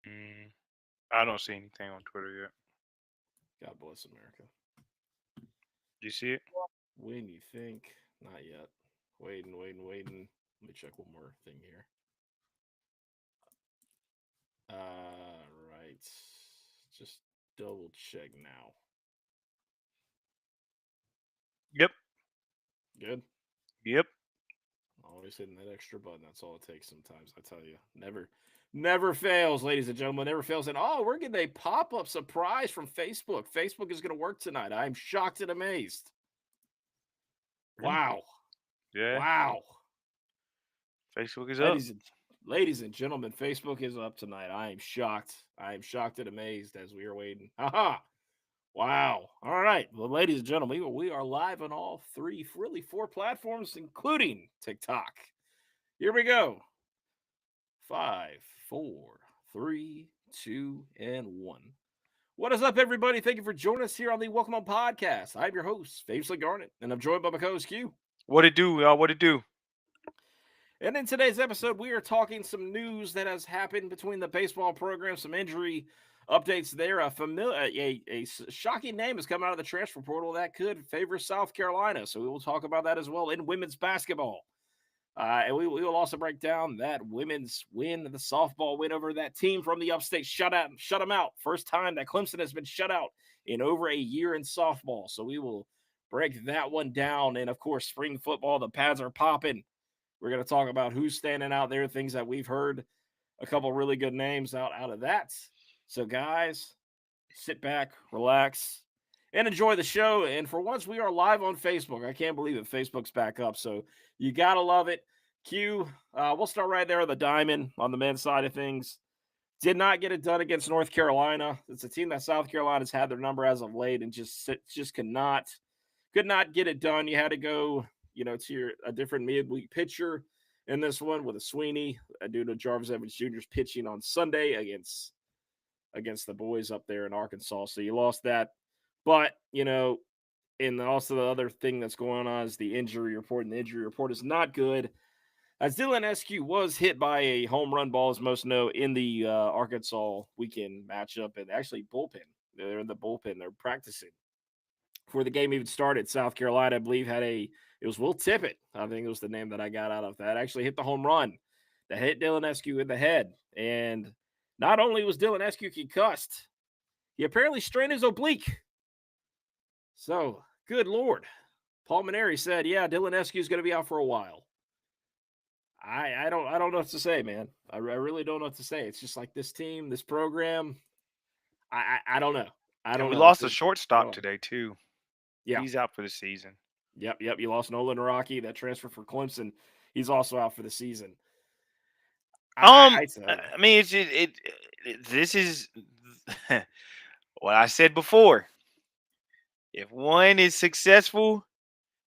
Mm, I don't see anything on Twitter yet. God bless America. You see it? When you think, not yet. Waiting. Let me check one more thing here. Right. Just double check now. Yep. Good. Yep. Always hitting that extra button. That's all it takes sometimes. I tell you. Never fails, ladies and gentlemen. Never fails. And we're getting a pop-up surprise from Facebook. Facebook is going to work tonight. I'm shocked and amazed. Mm, Wow. yeah. Wow. Facebook is up. Ladies and ladies and gentlemen, Facebook is up tonight. I am shocked. I am shocked and amazed as we are waiting. Haha. Wow. All right. Well, ladies and gentlemen, we are live on all three, really four platforms, including TikTok. Here we go. Five, four, three, two, and one. What is up, everybody? Thank you for joining us here on the Welcome On Podcast. I'm your host, Famously Garnet, and I'm joined by my co-host Q. What it do, y'all? What it do? And in today's episode, we are talking some news that has happened between the baseball program, some injury updates there. A shocking name has come out of the transfer portal that could favor South Carolina. So we will talk about that as well in women's basketball. And we will also break down that women's win, the softball win over that team from the upstate shut them out. First time that Clemson has been shut out in over a year in softball. So we will break that one down. And of course, spring football, the pads are popping. We're going to talk about who's standing out there, things that we've heard, a couple really good names out of that. So, guys, sit back, relax, and enjoy the show. And for once, we are live on Facebook. I can't believe it. Facebook's back up. So, you got to love it. Q, we'll start right there on the diamond on the men's side of things. Did not get it done against North Carolina. It's a team that South Carolina's had their number as of late and just could not get it done. You had to go, to a different midweek pitcher in this one with a Sweeney due to Jarvis Evans Jr.'s pitching on Sunday against the boys up there in Arkansas. So you lost that. But, and also the other thing that's going on is the injury report, and the injury report is not good. As Dylan SQ was hit by a home run ball, as most know, in the Arkansas weekend matchup, and actually bullpen. They're in the bullpen. They're practicing before the game even started. South Carolina, I believe, it was Will Tippett. I think it was the name that I got out of that. Actually hit the home run that hit Dylan Eskew in the head. And not only was Dylan Eskew concussed, he apparently strained his oblique. So, good Lord. Paul Maneri said, yeah, Dylan Eskew is going to be out for a while. I don't know what to say, man. I really don't know what to say. It's just like this team, this program. I don't know. I And don't we know. lost a shortstop today too. Yeah. He's out for the season. Yep. You lost Nolan Rocky, that transfer for Clemson. He's also out for the season. I tell you. I mean, this is what I said before. If one is successful,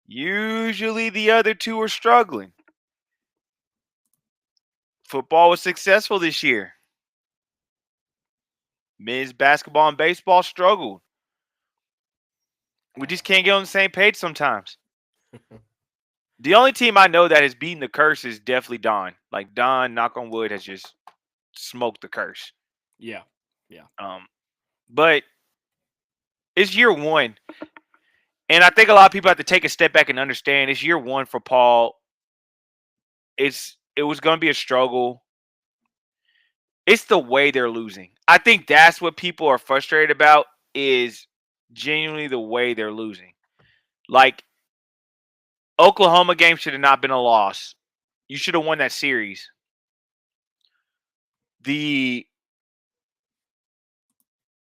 usually the other two are struggling. Football was successful this year. Men's basketball and baseball struggled. We just can't get on the same page sometimes. The only team I know that has beaten the curse is definitely Don. Like Don, knock on wood, has just smoked the curse. Yeah. But it's year one. And I think a lot of people have to take a step back and understand it's year one for Paul. It was going to be a struggle. It's the way they're losing. I think that's what people are frustrated about is genuinely the way they're losing. Like, Oklahoma game should have not been a loss. You should have won that series. The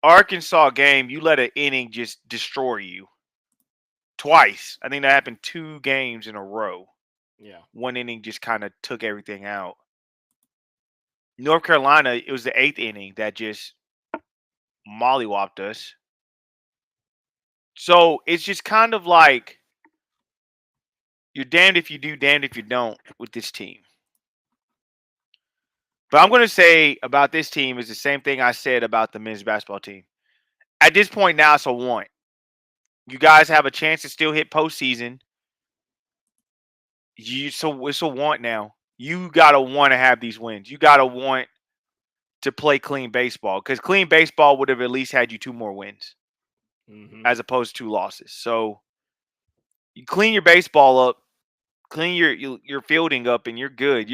Arkansas game, you let an inning just destroy you. Twice. I think that happened 2 games in a row. Yeah. One inning just kind of took everything out. North Carolina, it was the 8th inning that just mollywopped us. So it's just kind of like you're damned if you do, damned if you don't with this team. But I'm going to say about this team is the same thing I said about the men's basketball team. At this point now, it's a want. You guys have a chance to still hit postseason. So it's a want now. You gotta want to have these wins. You gotta want to play clean baseball, because clean baseball would have at least had you 2 more wins as opposed to 2 losses. So you clean your baseball up, clean your fielding up, and you're good.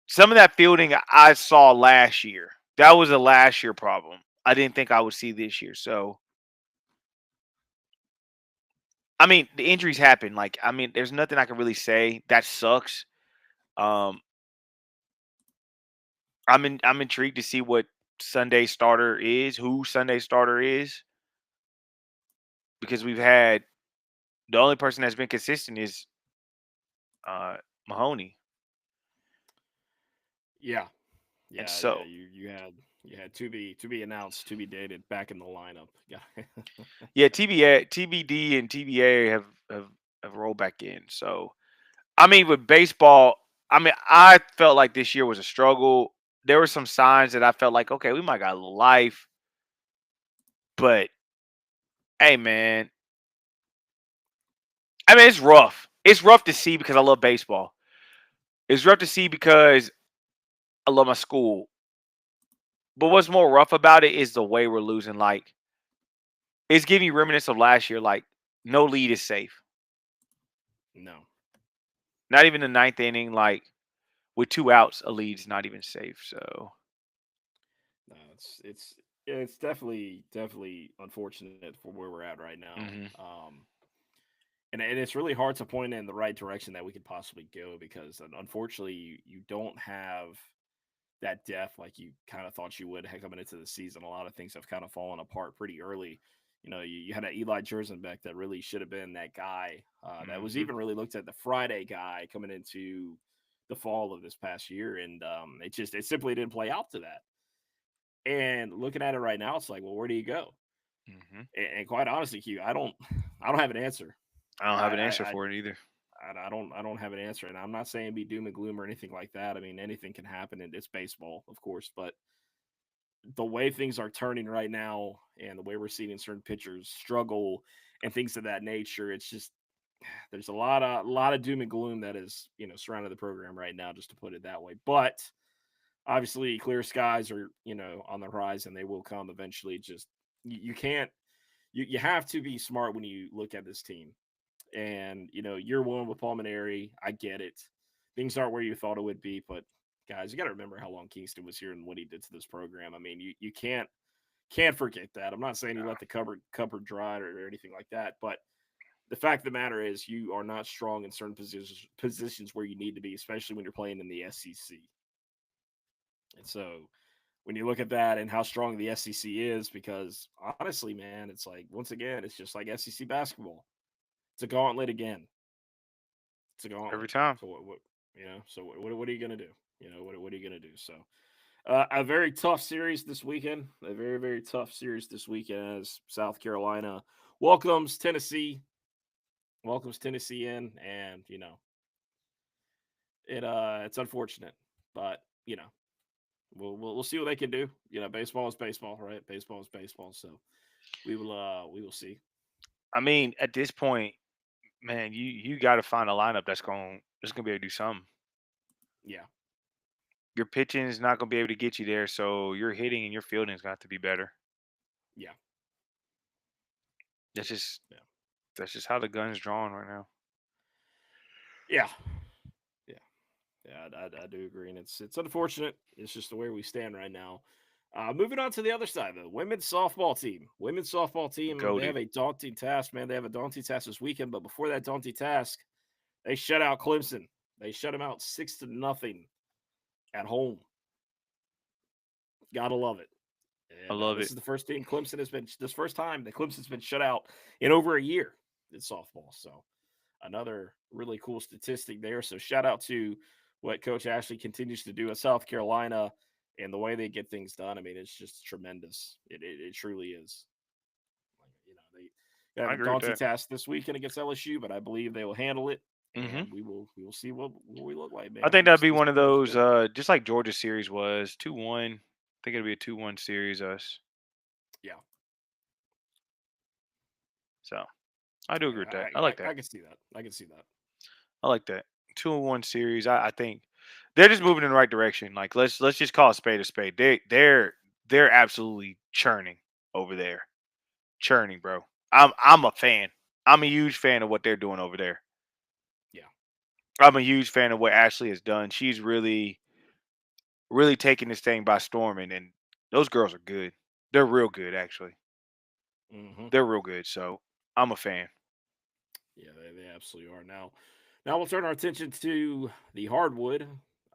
Some of that fielding I saw last year. That was a last year problem. I didn't think I would see this year. So I mean, the injuries happen. Like, I mean, there's nothing I can really say. That sucks. Um, I'm intrigued to see what Sunday starter is, who Sunday starter is, because we've had the only person that's been consistent is uh, Mahoney, Yeah, and yeah, yeah. so You had to be announced, to be dated back in the lineup. Yeah. yeah, TBD and TBA have rolled back in. So I mean, with baseball, I mean, I felt like this year was a struggle. There were some signs that I felt like, okay, we might got a little life, but hey, man, I mean, it's rough. It's rough to see because I love baseball. It's rough to see because I love my school. But what's more rough about it is the way we're losing. Like, it's giving you remnants of last year. Like, no lead is safe. No. Not even the ninth inning. Like, with 2 outs, a lead's not even safe. So, No, it's definitely unfortunate for where we're at right now. mhm. And it's really hard to point in the right direction that we could possibly go because unfortunately you don't have that depth like you kind of thought you would coming into the season. A lot of things have kind of fallen apart pretty early. You know, you had an Eli Jersenbeck that really should have been that guy that was Mhm. even really looked at the Friday guy coming into the fall of this past year, and it simply didn't play out to that. And looking at it right now, it's like, well, where do you go? Mhm. And quite honestly, Q, I don't have an answer. I don't I, have an I, answer I for it either. I don't have an answer, and I'm not saying be doom and gloom or anything like that. I mean, anything can happen, and it's baseball, of course. But the way things are turning right now, and the way we're seeing certain pitchers struggle and things of that nature, it's just there's a lot of doom and gloom that is surrounding the program right now, just to put it that way. But obviously, clear skies are on the horizon. They will come eventually. Just you can't you have to be smart when you look at this team. And year one with Pulmonary, I get it. Things aren't where you thought it would be, but guys, you got to remember how long Kingston was here and what he did to this program. I mean, you can't forget that. I'm not saying you let the cupboard dry or anything like that, but the fact of the matter is you are not strong in certain positions where you need to be, especially when you're playing in the SEC. And so when you look at that and how strong the SEC is, because honestly, man, it's like once again, it's just like SEC basketball. It's a gauntlet again. It's a Every gauntlet. time. So what so what are you gonna do? What are you gonna do? So a very tough series this weekend. A very tough series this weekend as South Carolina welcomes Tennessee. Welcomes Tennessee in, and it's unfortunate, but we'll see what they can do. Baseball is baseball, right? Baseball is baseball. So we will see. I mean, at this point, man, you got to find a lineup that's gonna be able to do something. Yeah, Your pitching is not gonna be able to get you there, so your hitting and your fielding is gonna have to be better. yeah, That's just yeah, that's just how the gun's drawn right now. yeah, yeah. Yeah, I do agree, and it's unfortunate. It's just the way we stand right now. Moving on to the other side, the women's softball team. Women's softball team, they Goaded. have a daunting task, man. They have a daunting task this weekend, but before that daunting task, they shut out Clemson. They shut them out 6-0 at home. Gotta love it. I And love this it. is the first team Clemson has been this first time that Clemson's been shut out in over a year in softball. So another really cool statistic there. So shout out to what Coach Ashley continues to do at South Carolina and the way they get things done. I mean, it's just tremendous. It truly is. Like, they have I a agree with daunting that. task this weekend against LSU, but I believe they will handle it, Hmm. and we will see what we look like, I man. think that'd be This one of team looks those, good. just like Georgia series was 2-1. I think it'd be a 2-1 series us. Yeah, So I do yeah, agree with that. I like I that. can see that. I can see that. I like that. 2-1 series. I think. they're just moving in the right direction. Like let's just call a spade a spade. They're absolutely churning over there. Churning, bro. I'm a fan. I'm a huge fan of what they're doing over there. Yeah. I'm a huge fan of what Ashley has done. She's really taking this thing by storm, and those girls are good. They're real good, actually. Mm-hmm. They're real good. So I'm a fan. Yeah, they absolutely are. Now we'll turn our attention to the hardwood.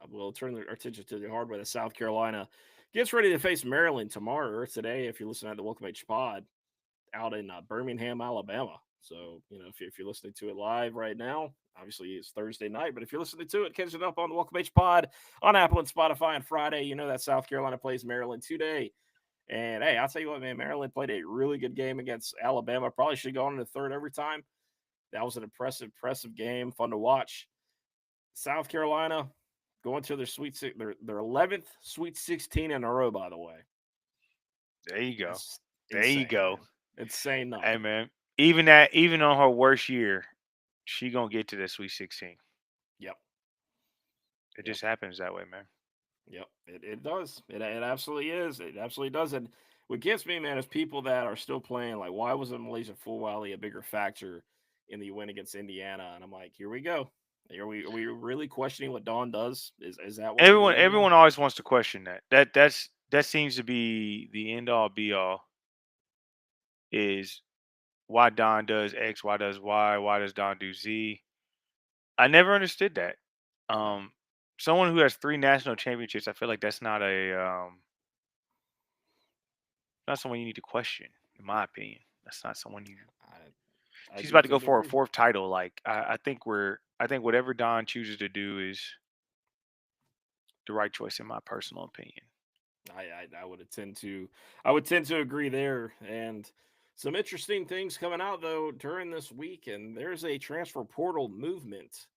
We'll turn our attention to the hardwood as South Carolina gets ready to face Maryland tomorrow or today. If you're listening to the Welcome H Pod out in Birmingham, Alabama. So, if you're listening to it live right now, obviously it's Thursday night, but if you're listening to it, catch it up on the Welcome H Pod on Apple and Spotify on Friday. That South Carolina plays Maryland today. And hey, I'll tell you what, man, Maryland played a really good game against Alabama. Probably should have gone in the third every time. That was an impressive game, fun to watch. South Carolina going to their their 11th Sweet 16 in a row, by the way. There you go. That's there insane, you go. Man. Insane number. Hey man, even on her worst year, she gonna get to the Sweet 16. Yep. It just happens that way, man. Yep, it does. It absolutely is. It absolutely does. And what gets me, man, is people that are still playing. Like, why wasn't Malaysia Fulwiley a bigger factor in the win against Indiana? And I'm like, here we go. Are we really questioning what Dawn does? Is that what Everyone always wants to question that. That seems to be the end all be all. Is why Don does X, why does Y, why does Don do Z? I never understood that. Someone who has 3 national championships, I feel like that's not someone you need to question, in my opinion. That's not someone you. She's about to go for a 4th title. Like I think whatever Don chooses to do is the right choice in my personal opinion. I would tend to agree there. And some interesting things coming out though during this week, and there's a transfer portal movement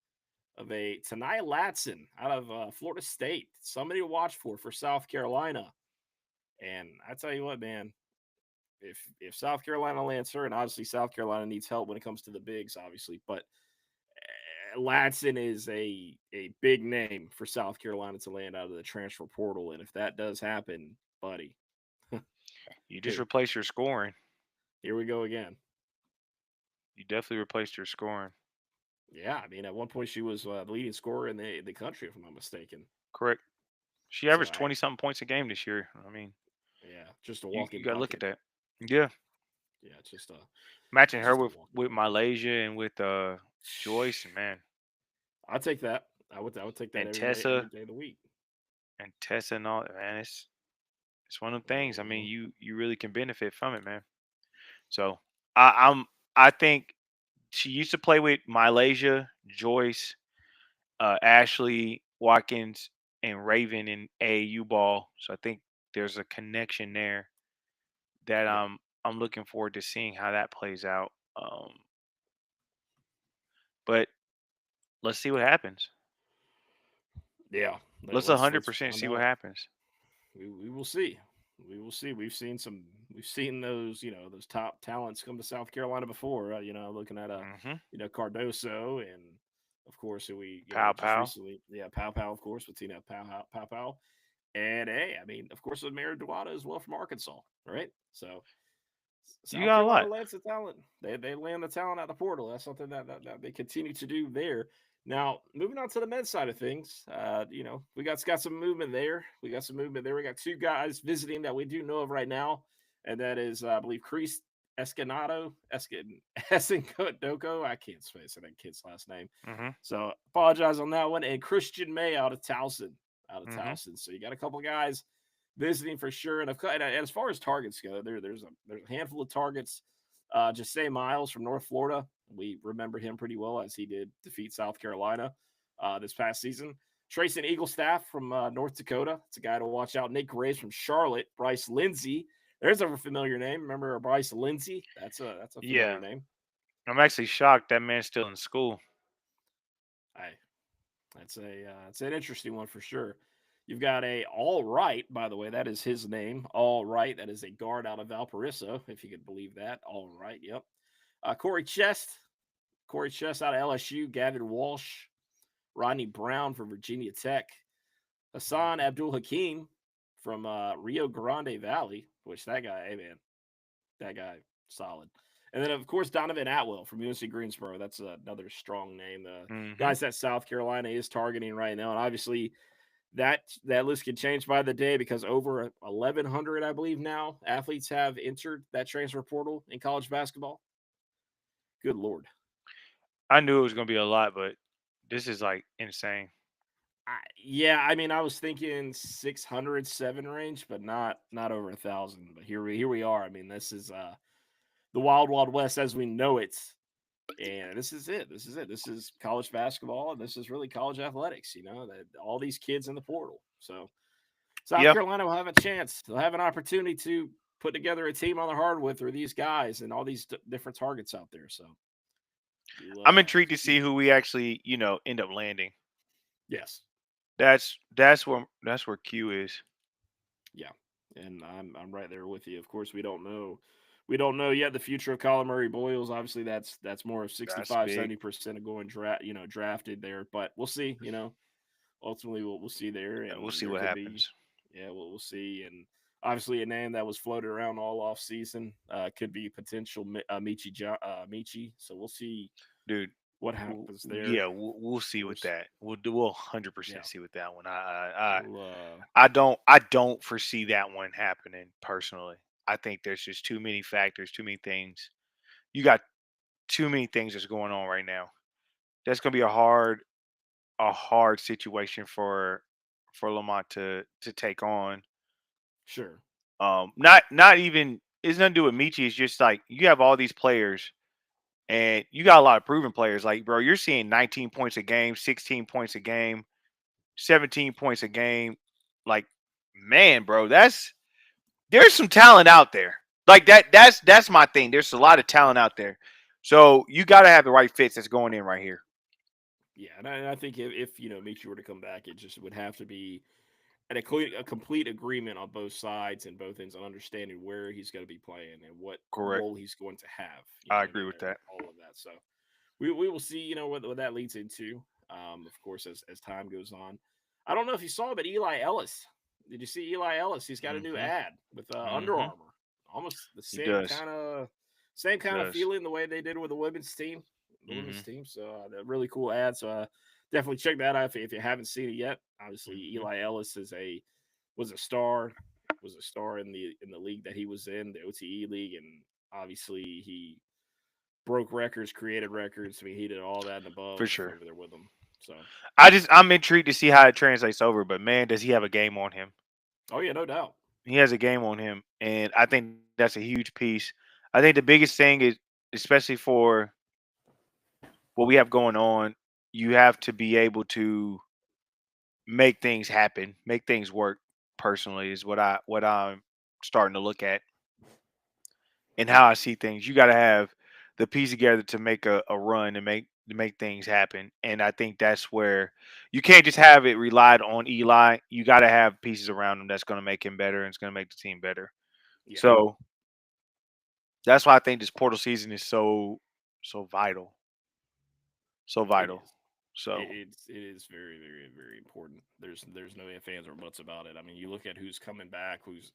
of a Tanai Latson out of Florida State. Somebody to watch for South Carolina. And I tell you what, man, if South Carolina lands her, and obviously South Carolina needs help when it comes to the bigs, obviously, but Latson is a big name for South Carolina to land out of the transfer portal. And if that does happen, buddy, you just replace your scoring. Here we go again. You definitely replaced your scoring. Yeah, I mean, at one point she was the leading scorer in the country, if I'm not mistaken. Correct. She averaged 20-something points a game this year. I mean, yeah, just a walk-in. You got to look at that. Yeah. Yeah, just matching her with Malaysia and with Joyce, man. I'd take that. I would take that and every day of the week. And Tessa and all, man, it's one of them things. I mean, you really can benefit from it, man. So I think she used to play with Malaysia, Joyce, Ashley Watkins, and Raven in AAU ball. So I think there's a connection there that I'm looking forward to seeing how that plays out. But let's see what happens. Yeah, let's 100% see what happens. We will see. We will see. We've seen those those top talents come to South Carolina before. Looking at Cardoso, and of course Pow recently, Pow of course with Tina Pow, and hey, I mean of course with Mary Duada as well from Arkansas, right? So South you got Carolina a lot. lands the talent. They land the talent at the portal. That's something that they continue to do there. Now, moving on to the men's side of things, we got some movement there. We got 2 guys visiting that we do know of right now, and that is, I believe, Chris Escanado, Doko. I can't space that kid's last name. So apologize on that one. And Christian May out of Towson. So you got a couple guys visiting for sure. And as far as targets go, there's a handful of targets. Jasay Miles from North Florida. We remember him pretty well as he did defeat South Carolina this past season. Trayson Eaglestaff from North Dakota. It's a guy to watch out. Nick Graves from Charlotte. Bryce Lindsey. There's a familiar name. Remember Bryce Lindsey? That's a familiar name. I'm actually shocked that man's still in school. That's an interesting one for sure. You've got All Right, by the way. That is his name. All Right. That is a guard out of Valparaiso, if you could believe that. All Right. Yep. Corey Chest out of LSU. Gavin Walsh. Rodney Brown from Virginia Tech. Hassan Abdul Hakim from Rio Grande Valley, which that guy, hey man, that guy solid. And then of course Donovan Atwell from UNC Greensboro. That's another strong name. The Hmm. guys that South Carolina is targeting right now, and obviously that list can change by the day because over 1,100, I believe now, athletes have entered that transfer portal in college basketball. Good lord. I knew it was gonna be a lot, but this is like insane. Yeah, I mean, I was thinking 607 range, but not over 1,000. But here we are. I mean, this is the wild wild west as we know it, and this is it. This is it. This is college basketball, and this is really college athletics. You know, that all these kids in the portal. So South Yeah, Carolina will have a chance. They'll have an opportunity to put together a team on the hardwood through these guys and all these different targets out there. So, we'll, I'm intrigued to keep, see who we actually, end up landing. yes, That's where Q is. yeah, and I'm right there with you. Of course, we don't know yet the future of Colin Murray Boyles. Obviously, that's more of That's 65, big. 70% of going drafted there. But we'll see. Ultimately we'll see there, We'll and see there what could be, happens, yeah, we'll see. And obviously a name that was floated around all off season could be potential Michi. So we'll see dude. what happens there. Yeah, we'll Of see with course, that. We'll 100% yeah, see with that one. I we'll I don't foresee that one happening personally. I think there's just too many factors, too many things. You got too many things that's going on right now. That's gonna be a hard situation for Lamont to take on. sure, Not even it's nothing to do with Michi. It's just like you have all these players and you got a lot of proven players. Like, bro, you're seeing 19 points a game, 16 points a game, 17 points a game. Like, man, bro, there's some talent out there. Like that's my thing. There's a lot of talent out there. So you got to have the right fits that's going in right here. yeah. And I think if Michi were to come back, it just would have to be a complete agreement on both sides and both ends on understanding where he's going to be playing and what Correct. role he's going to have. You know I what I agree mean? with that. All of that. So we will see. What that leads into. Of course, as time goes on. I don't know if you saw, but Eli Ellis. Did you see Eli Ellis? He's got a new Mhm. ad with Under Mhm. Armour. Almost the He does. same He kind of does. feeling the way they did with the women's team. The women's Mhm. team. So a really cool ad. So definitely check that out if you haven't seen it yet. Obviously, Mhm. Eli Ellis was a star in the league that he was in, the OTE league, and obviously he broke records, created records. I mean, he did all that and For above sure. over there with them. So, I'm intrigued to see how it translates over, but man, does he have a game on him. oh yeah, no doubt. He has a game on him, and I think that's a huge piece. I think the biggest thing is, especially for what we have going on, you have to be able to make things happen, make things work. Personally, is what I'm starting to look at and how I see things. You got to have the piece together to make a run and make things happen. And I think that's where you can't just have it relied on Eli. You got to have pieces around him that's going to make him better and it's going to make the team better. Yeah, So that's why I think this portal season is so vital, so it vital. is. So It is very very very important. There's no ifs ands or buts about it. I mean, you look at who's coming back, who's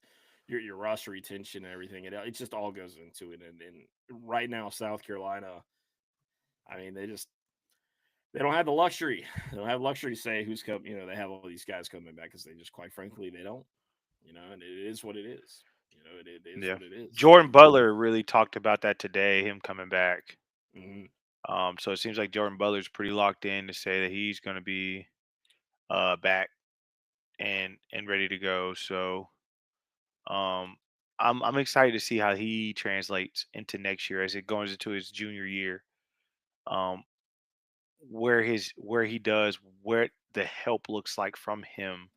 your roster retention and everything. It just all goes into it. And right now, South Carolina. I mean, they don't have the luxury. They don't have luxury to say who's come. They have all these guys coming back because they just, quite frankly, they don't. And it is what it is. It is yeah, what it is. Jordan Butler really talked about that today. Him coming back. Hmm. So it seems like Jordan Butler's pretty locked in to say that he's going to be back and ready to go. So um, I'm excited to see how he translates into next year as it goes into his junior year. Um, where he does, where the help looks like from him.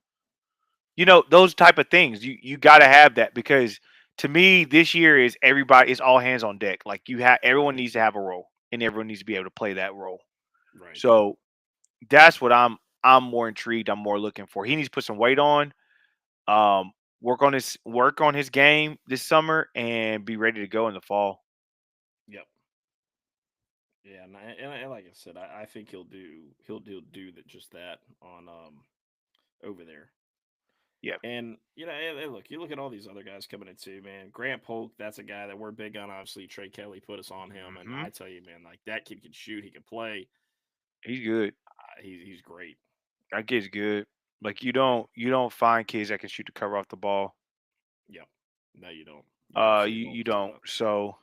Those type of things. You got to have that because to me this year is everybody. It's all hands on deck. Like everyone needs to have a role and everyone needs to be able to play that role. Right. So that's what I'm more intrigued. I'm more looking for. He needs to put some weight on. Um, work on his game this summer and be ready to go in the fall. Yep. Yeah, and like I said, I think he'll do that just that on over there. Yeah. And and look, you look at all these other guys coming in too, man. Grant Polk, that's a guy that we're big on. Obviously, Trey Kelly put us on him, and Hmm. I tell you, man, like that kid can shoot, he can play. He's good. He's great. That kid's good. Like Yeah. you don't find kids that can shoot the cover off the ball. Yep. No, you don't. You absolutely You don't. don't. So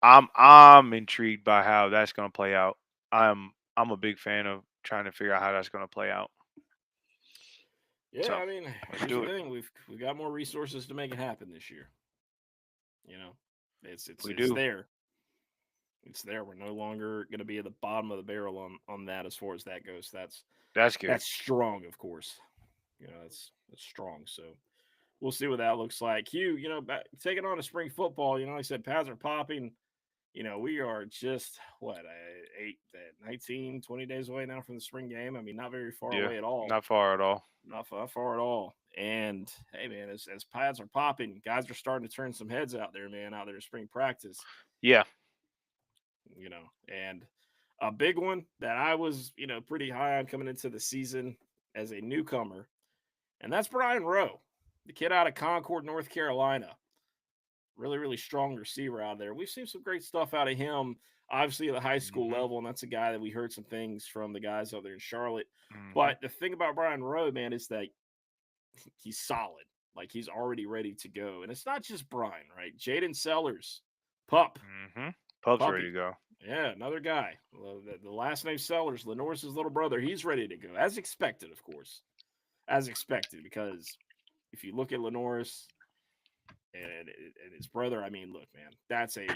So I'm intrigued by how that's gonna play out. I'm a big fan of trying to figure out how that's gonna play out. yeah, So I mean, let's here's the do it. thing: we've got more resources to make it happen this year. You know, We it's do. there. It's there. We're no longer going to be at the bottom of the barrel on that as far as that goes. That's good. That's strong, of course. That's strong. So we'll see what that looks like. Hugh, taking on a spring football. Like I said, pads are popping. We are just what 19, 20 days away now from the spring game. I mean, not very far Yeah. away at all. Not far at all. Not far at all. And hey, man, as pads are popping, guys are starting to turn some heads out there, man, out there in spring practice. Yeah. And a big one that I was, pretty high on coming into the season as a newcomer, and that's Brian Rowe, the kid out of Concord, North Carolina. Really, really strong receiver out there. We've seen some great stuff out of him, obviously at the high school Hmm. level, and that's a guy that we heard some things from the guys out there in Charlotte. Hmm. But the thing about Brian Rowe, man, is that he's solid. Like he's already ready to go. And it's not just Brian, right? Jaden Sellers, pup, Hmm. Pup's ready to puppy. go. Yeah, another guy. The last name Sellers, Lenore's little brother, he's ready to go. As expected, of course. As expected, because if you look at Lenore's and his brother, I mean, look, man, that's a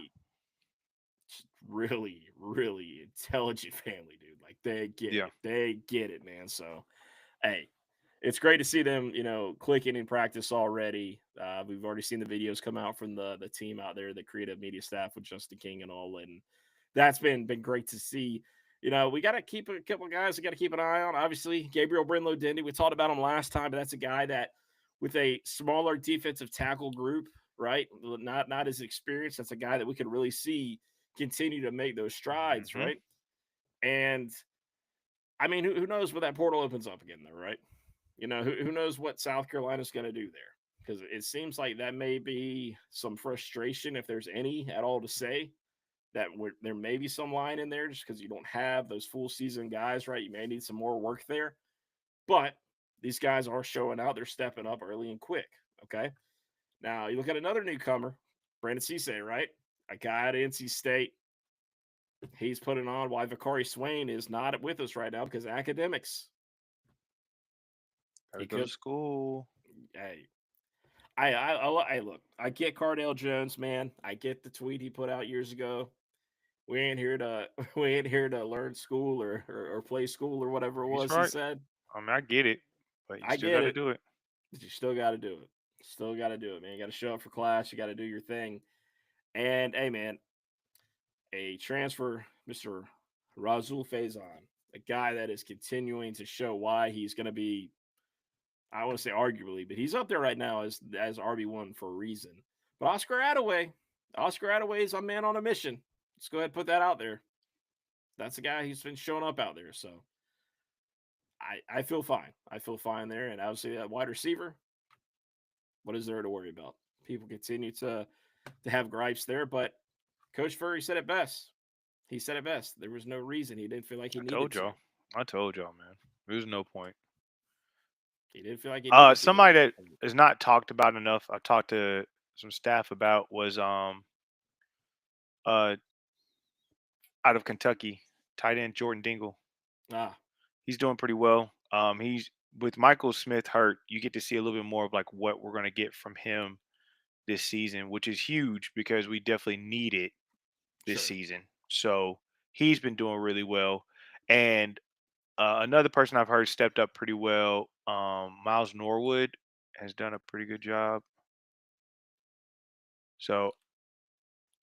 really, really intelligent family, dude. Like they get Yeah. it. They get it, man. So hey, it's great to see them, clicking in practice already. We've already seen the videos come out from the team out there, the creative media staff with Justin King and all, and that's been great to see. We got to keep a couple of guys we got to keep an eye on. Obviously, Gabriel Brinlow Dendy, we talked about him last time, but that's a guy that with a smaller defensive tackle group, right? Not as experienced. That's a guy that we could really see continue to make those strides, Hmm. right? And I mean, who knows when that portal opens up again, though, right? Who knows what South Carolina's going to do there? Because it seems like that may be some frustration, if there's any at all to say, that there may be some line in there just because you don't have those full season guys, right? You may need some more work there. But these guys are showing out. They're stepping up early and quick. Okay. Now, you look at another newcomer, Brandon Cisse, right? A guy at NC State. He's putting on why Vakari Swain is not with us right now because of academics. Gotta He go to could. school. Hey, I look. I get Cardale Jones, man. I get the tweet he put out years ago. We ain't here to we ain't here to learn school or play school or whatever it He's was. He right. said, I mean, I get it, but you I still get got to it, do it. but you still got to do it. Still got to do it, man. You got to show up for class. You got to do your thing. And hey, man, a transfer, Mister Razul Faison, a guy that is continuing to show why he's going to be. I want to say arguably, but he's up there right now as RB1 for a reason. But Oscar Attaway is a man on a mission. Let's go ahead and put that out there. That's a guy who's been showing up out there. So I feel fine. I feel fine there. And obviously that wide receiver, what is there to worry about? People continue to have gripes there, but Coach Furry said it best. He said it best. There was no reason he didn't feel like he I needed told to. y'all. I told y'all, man. There's no point. He didn't feel like he needed to go. Somebody that is not talked about enough. I talked to some staff about was uh out of Kentucky, tight end Jordan Dingle. Ah, He's doing pretty well. He's with Michael Smith hurt. You get to see a little bit more of like what we're gonna get from him this season, which is huge because we definitely need it this sure. season. So he's been doing really well. And another person I've heard stepped up pretty well, Miles Norwood has done a pretty good job. So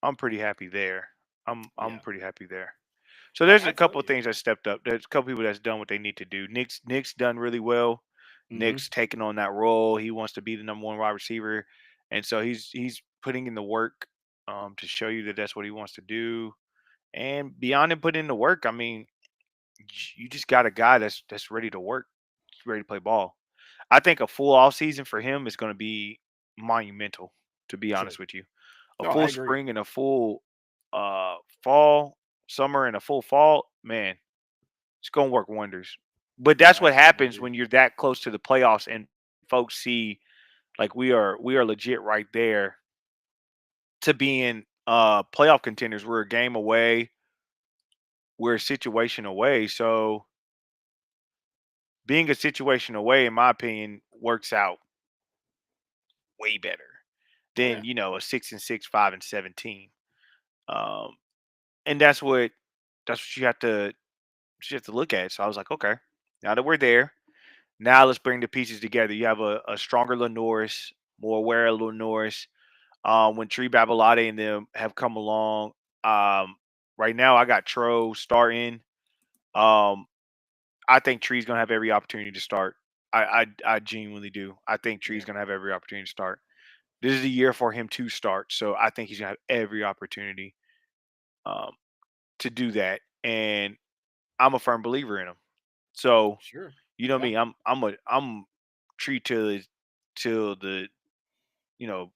I'm pretty happy there. I'm Yeah. pretty happy there. So there's I a tell couple of you. things that stepped up. There's a couple people that's done what they need to do. Nick's done really well. Mm-hmm. Nick's taking on that role. He wants to be the number one wide receiver, and so he's putting in the work to show you that that's what he wants to do. And beyond him putting in the work, I mean, you just got a guy that's ready to work. ready to play ball. I think a full off season for him is going to be monumental. To be Sure. honest with you, a No, I full agree. spring and a full fall, summer and a full fall, man, it's going to work wonders. But No, that's what I happens agree. when you're that close to the playoffs and folks see like we are legit right there to being playoff contenders. We're a game away. We're a situation away. So being a situation away, in my opinion, works out way better Oh yeah, than a 6-6, 5-17. Um, and that's what you have to look at. So I was like, okay, now that we're there, now let's bring the pieces together. You have a stronger Lenoris, more aware of Lenoris. When Tree Babalade and them have come along, right now I got Tro starting. Um, I think Tree's gonna have every opportunity to start. I genuinely do. I think Tree's yeah. gonna have every opportunity to start. This is the year for him to start, so I think he's gonna have every opportunity um, to do that. And I'm a firm believer in him. So Sure. you know Yeah, me, I'm Tree till the you know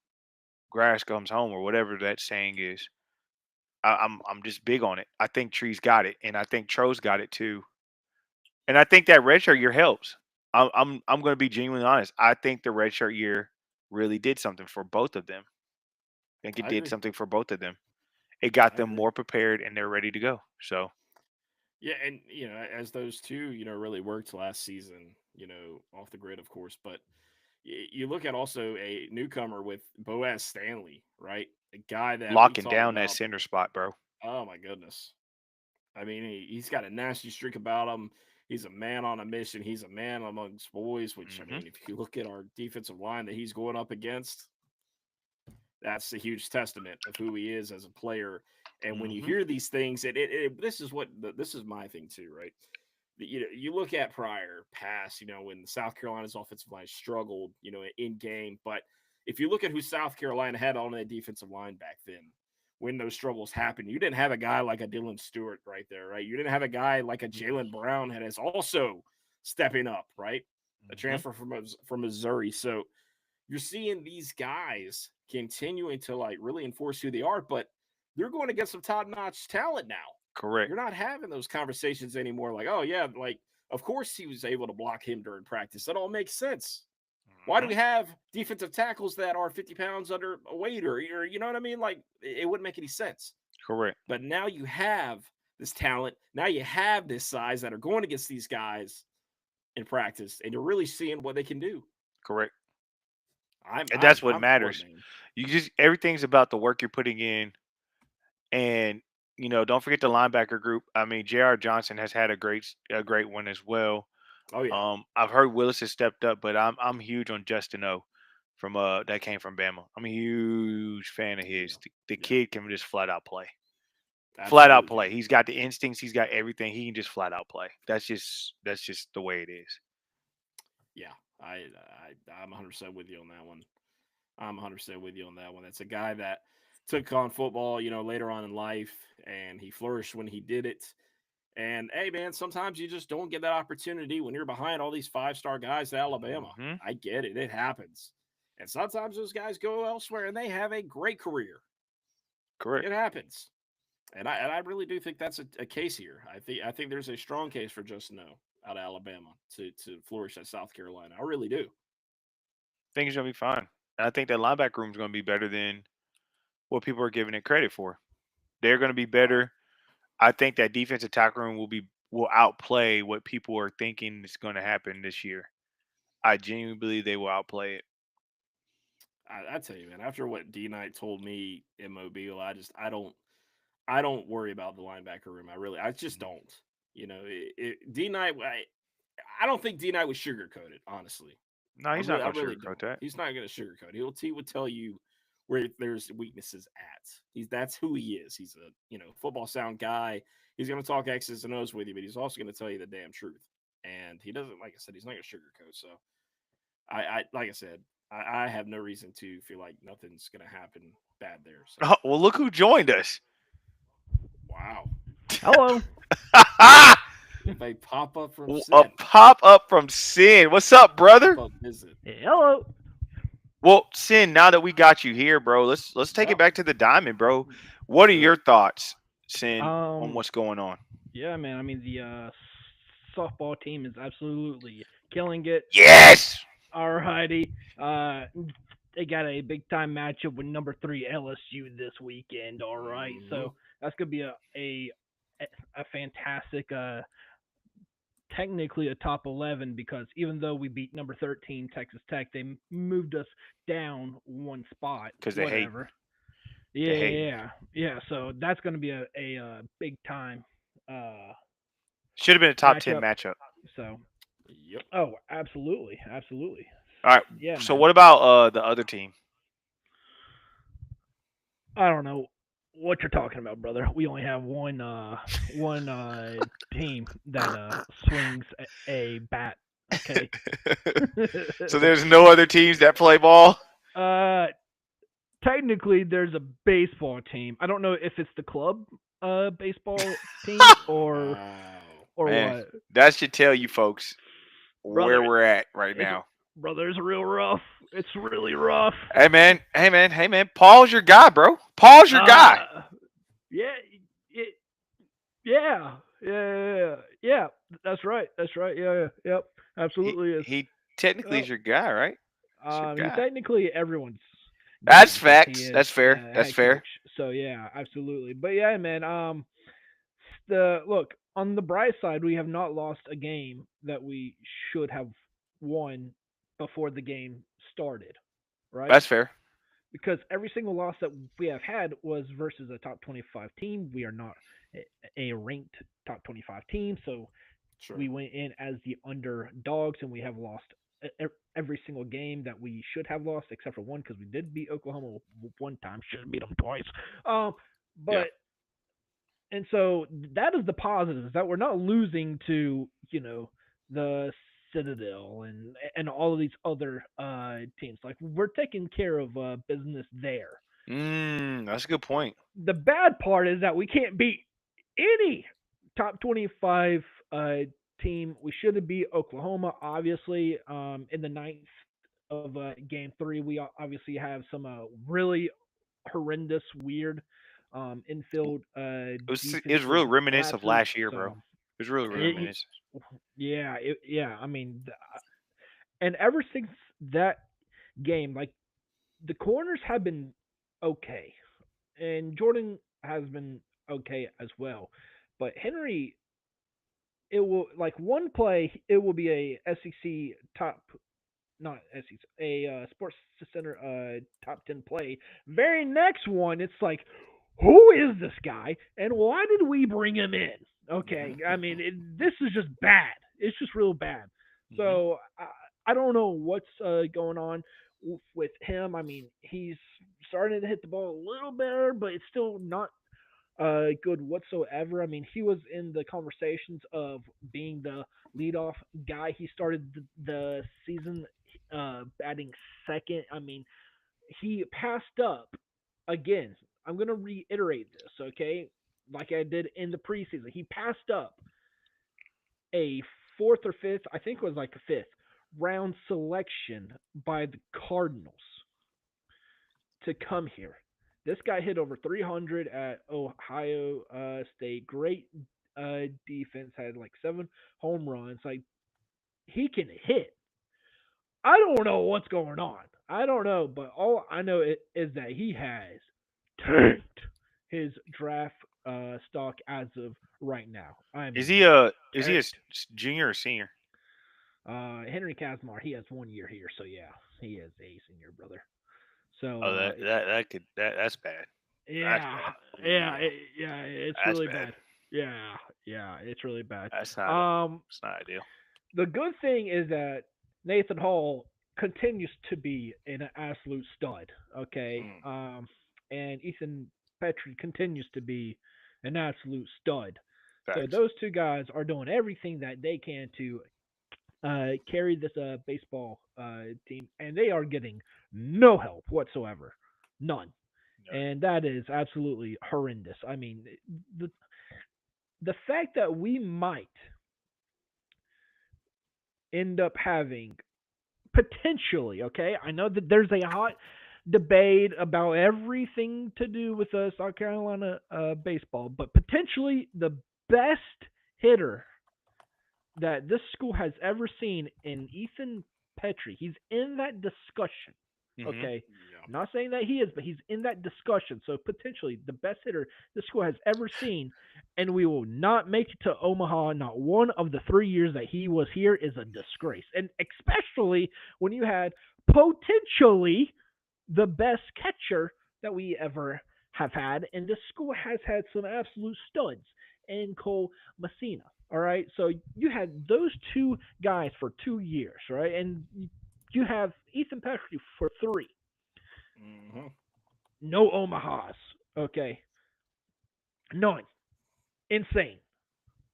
grass comes home or whatever that saying is. I'm just big on it. I think Tree's got it, and I think Tro's got it too. And I think that redshirt year helps. I'm going to be genuinely honest. I think the redshirt year really did something for both of them. I think it I did agree. something for both of them. It got I them agree. more prepared and they're ready to go. So Yeah, and as those two, really worked last season, off the grid, of course, but you look at also a newcomer with Boaz Stanley, right? A guy that we locking talk down that about. center spot, bro. Oh my goodness. I mean, he's got a nasty streak about him. He's a man on a mission. He's a man amongst boys, which, I Hmm. mean, if you look at our defensive line that he's going up against, that's a huge testament of who he is as a player. And when you Hmm. hear these things, this is this is my thing too, right? You look at prior past, when South Carolina's offensive line struggled, in game. But if you look at who South Carolina had on that defensive line back then, when those struggles happened, you didn't have a guy like a Dylan Stewart right there, right? You didn't have a guy like a Jalen Brown that is also stepping up, right? A Hmm. transfer from Missouri. So you're seeing these guys continuing to like really enforce who they are, but they're going to get some top-notch talent now. Correct. You're not having those conversations anymore. Like, oh yeah, like of course he was able to block him during practice. That all makes sense. Why do Hmm. we have defensive tackles that are 50 pounds under a weight, or you know what I mean? Like it wouldn't make any sense. Correct. But now you have this talent. Now you have this size that are going against these guys in practice, and you're really seeing what they can do. Correct. I'm And I'm that's what I'm for it, matters. man. You just everything's about the work you're putting in. And don't forget the linebacker group. I mean, J.R. Johnson has had a great one as well. Oh yeah, I've heard Willis has stepped up, but I'm huge on Justin O from that came from Bama. I'm a huge fan of yeah, his. The yeah. kid can just flat out play. Flat out Absolutely play. can. He's got the instincts, he's got everything. He can just flat out play. That's just the way it is. Yeah, I'm 100% with you on that one. I'm 100% with you on that one. That's a guy that took on football, later on in life, and he flourished when he did it. And hey, man, sometimes you just don't get that opportunity when you're behind all these 5-star guys at Alabama. Hmm. I get it; it happens. And sometimes those guys go elsewhere and they have a great career. Correct. It happens. And I really do think that's a case here. I think there's a strong case for Justin O out of Alabama to flourish at South Carolina. I really do. Things gonna be fine. And I think that linebacker room is gonna be better than what people are giving it credit for. They're gonna be Uh, better. I think that defensive tackle room will outplay what people are thinking is going to happen this year. I genuinely believe they will outplay it. I tell you, man, after what D Knight told me in Mobile, I don't worry about the linebacker room. I just don't. D Knight, I don't think D Knight was sugarcoated. Honestly, No, I he's not really, I going to really sugarcoat don't. that. He's not going to sugarcoat. He would tell you where there's weaknesses at. That's who he is. He's a football sound guy. He's going to talk X's and O's with you, but he's also going to tell you the damn truth. And he doesn't, like I said, he's not going to sugarcoat. So I like I said, I have no reason to feel like nothing's going to happen bad there. So Oh, well, look who joined us. wow, Hello. If they pop up from A sin, pop up from Sin. What's up, brother? pop up visit. Hello. Well, Sin, now that we got you here, bro, let's take Yeah, it back to the diamond, bro. What are sure. your thoughts, Sin, on Um, what's going on? yeah, man. I mean, the softball team is absolutely killing it. Yes. Alrighty. Uh, they got a big time matchup with number 3 LSU this weekend. All right, Mhm. so that's gonna be a fantastic technically a top 11 because even though we beat number 13 Texas Tech, they moved us down one spot. Because they hate. Whatever. They Yeah, hate. yeah, yeah. So that's going to be a big time Should have been a top 10 matchup. matchup. So, Yep. oh, absolutely, absolutely. All right. Yeah, So man. what about the other team? I don't know what you're talking about, brother. We only have one team that swings a bat. Okay. So there's no other teams that play ball. uh, technically, there's a baseball team. I don't know if it's the club baseball team or Wow. Man, what. that should tell you folks where Brother, we're at right it's now. brother, it's real rough. It's really rough. Hey man, hey man, hey man. Paul's your guy, bro. Paul's your guy. Yeah, it, yeah, yeah. That's right. That's right. Yeah, yeah, yep. He Absolutely is. he technically is Yep. your guy, right? He's your He's guy. technically everyone's guy That's because he facts. is That's fair. That's head fair. coach. So yeah, absolutely. But yeah, man. The look on the bright side, we have not lost a game that we should have won before the game started, right? That's fair. Because every single loss that we have had was versus a top 25 team. We are not a ranked top 25 team, so Sure. we went in as the underdogs and we have lost every single game that we should have lost except for one because we did beat Oklahoma one time, should have beat them twice. Yeah. But and so that is the positive is that we're not losing to the Citadel and all of these other teams. Like we're taking care of business there. That's a good point. The bad part is that we can't beat any top 25 team. We should have beat Oklahoma, obviously. In the ninth of game 3, we obviously have some really horrendous, weird infield It was defensive real reminiscent of lapses. last year, bro. So, It was really it, reminiscent. yeah, yeah. I mean, and ever since that game, like the corners have been okay, and Jordan has been okay as well. But Henry, it will like one play, it will be a SEC top, not SEC, a Sports Center top 10 play. Very next one, it's like, who is this guy, and why did we bring him in? Okay, I mean, this is just bad. It's just real bad. Mhm. So I don't know what's going on with him. I mean, he's starting to hit the ball a little better, but it's still not good whatsoever. I mean, he was in the conversations of being the leadoff guy. He started the season batting second. I mean, he passed up again. I'm going to reiterate this, okay? Like I did in the preseason. He passed up a fourth or fifth, I think it was like a fifth round selection by the Cardinals to come here. This guy hit over 300 at Ohio State. Great defense. Had like 7 home runs. Like he can hit. I don't know what's going on. I don't know, but all I know is that he has tanked his draft stock as of right now. I Is mean, he a tanked. junior or senior? Henry Kazmar, he has 1 year here, so yeah, he is a senior brother. So Oh, that's bad. That's yeah, bad. yeah, yeah, it's That's really bad. bad. Yeah, yeah, it's really bad. That's not. Um, It's not ideal. the good thing is that Nathan Hall continues to be an absolute stud. Okay, Mm, and Ethan Petrie continues to be an absolute stud. So facts. those two guys are doing everything that they can to carry this baseball team, and they are getting no help whatsoever, none, No. and that is absolutely horrendous. I mean, the the fact that we might end up having potentially, okay? I know that there's a hot debate about everything to do with South Carolina baseball, but potentially the best hitter that this school has ever seen in Ethan Petrie. He's in that discussion. Mhm. Okay. Yeah. I'm not saying that he is, but he's in that discussion. So potentially the best hitter this school has ever seen, and we will not make it to Omaha. Not one of the 3 years that he was here is a disgrace. And especially when you had potentially the best catcher that we ever have had, and this school has had some absolute studs in Cole Messina. All right, so you had those two guys for 2 years, right, and you have Ethan Petrie for three. Mm-hmm. No Omahas, okay, none. Insane,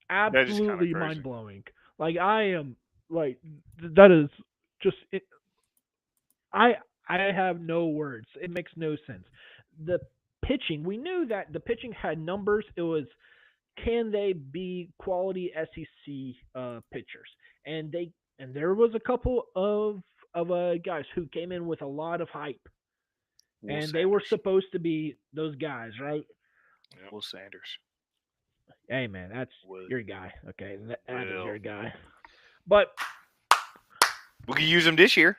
That is kind of absolutely crazy. mind blowing. Like I am, like that is just it. I I have no words. It makes no sense. The pitching, we knew that the pitching had numbers. It was can they be quality SEC pitchers? And there was a couple of guys who came in with a lot of hype, Will and they were Sanders. supposed to be those guys, right? Yep. Will Sanders. Hey man, that's Will. your guy. Okay, that is Will. your guy. But We could use him this year.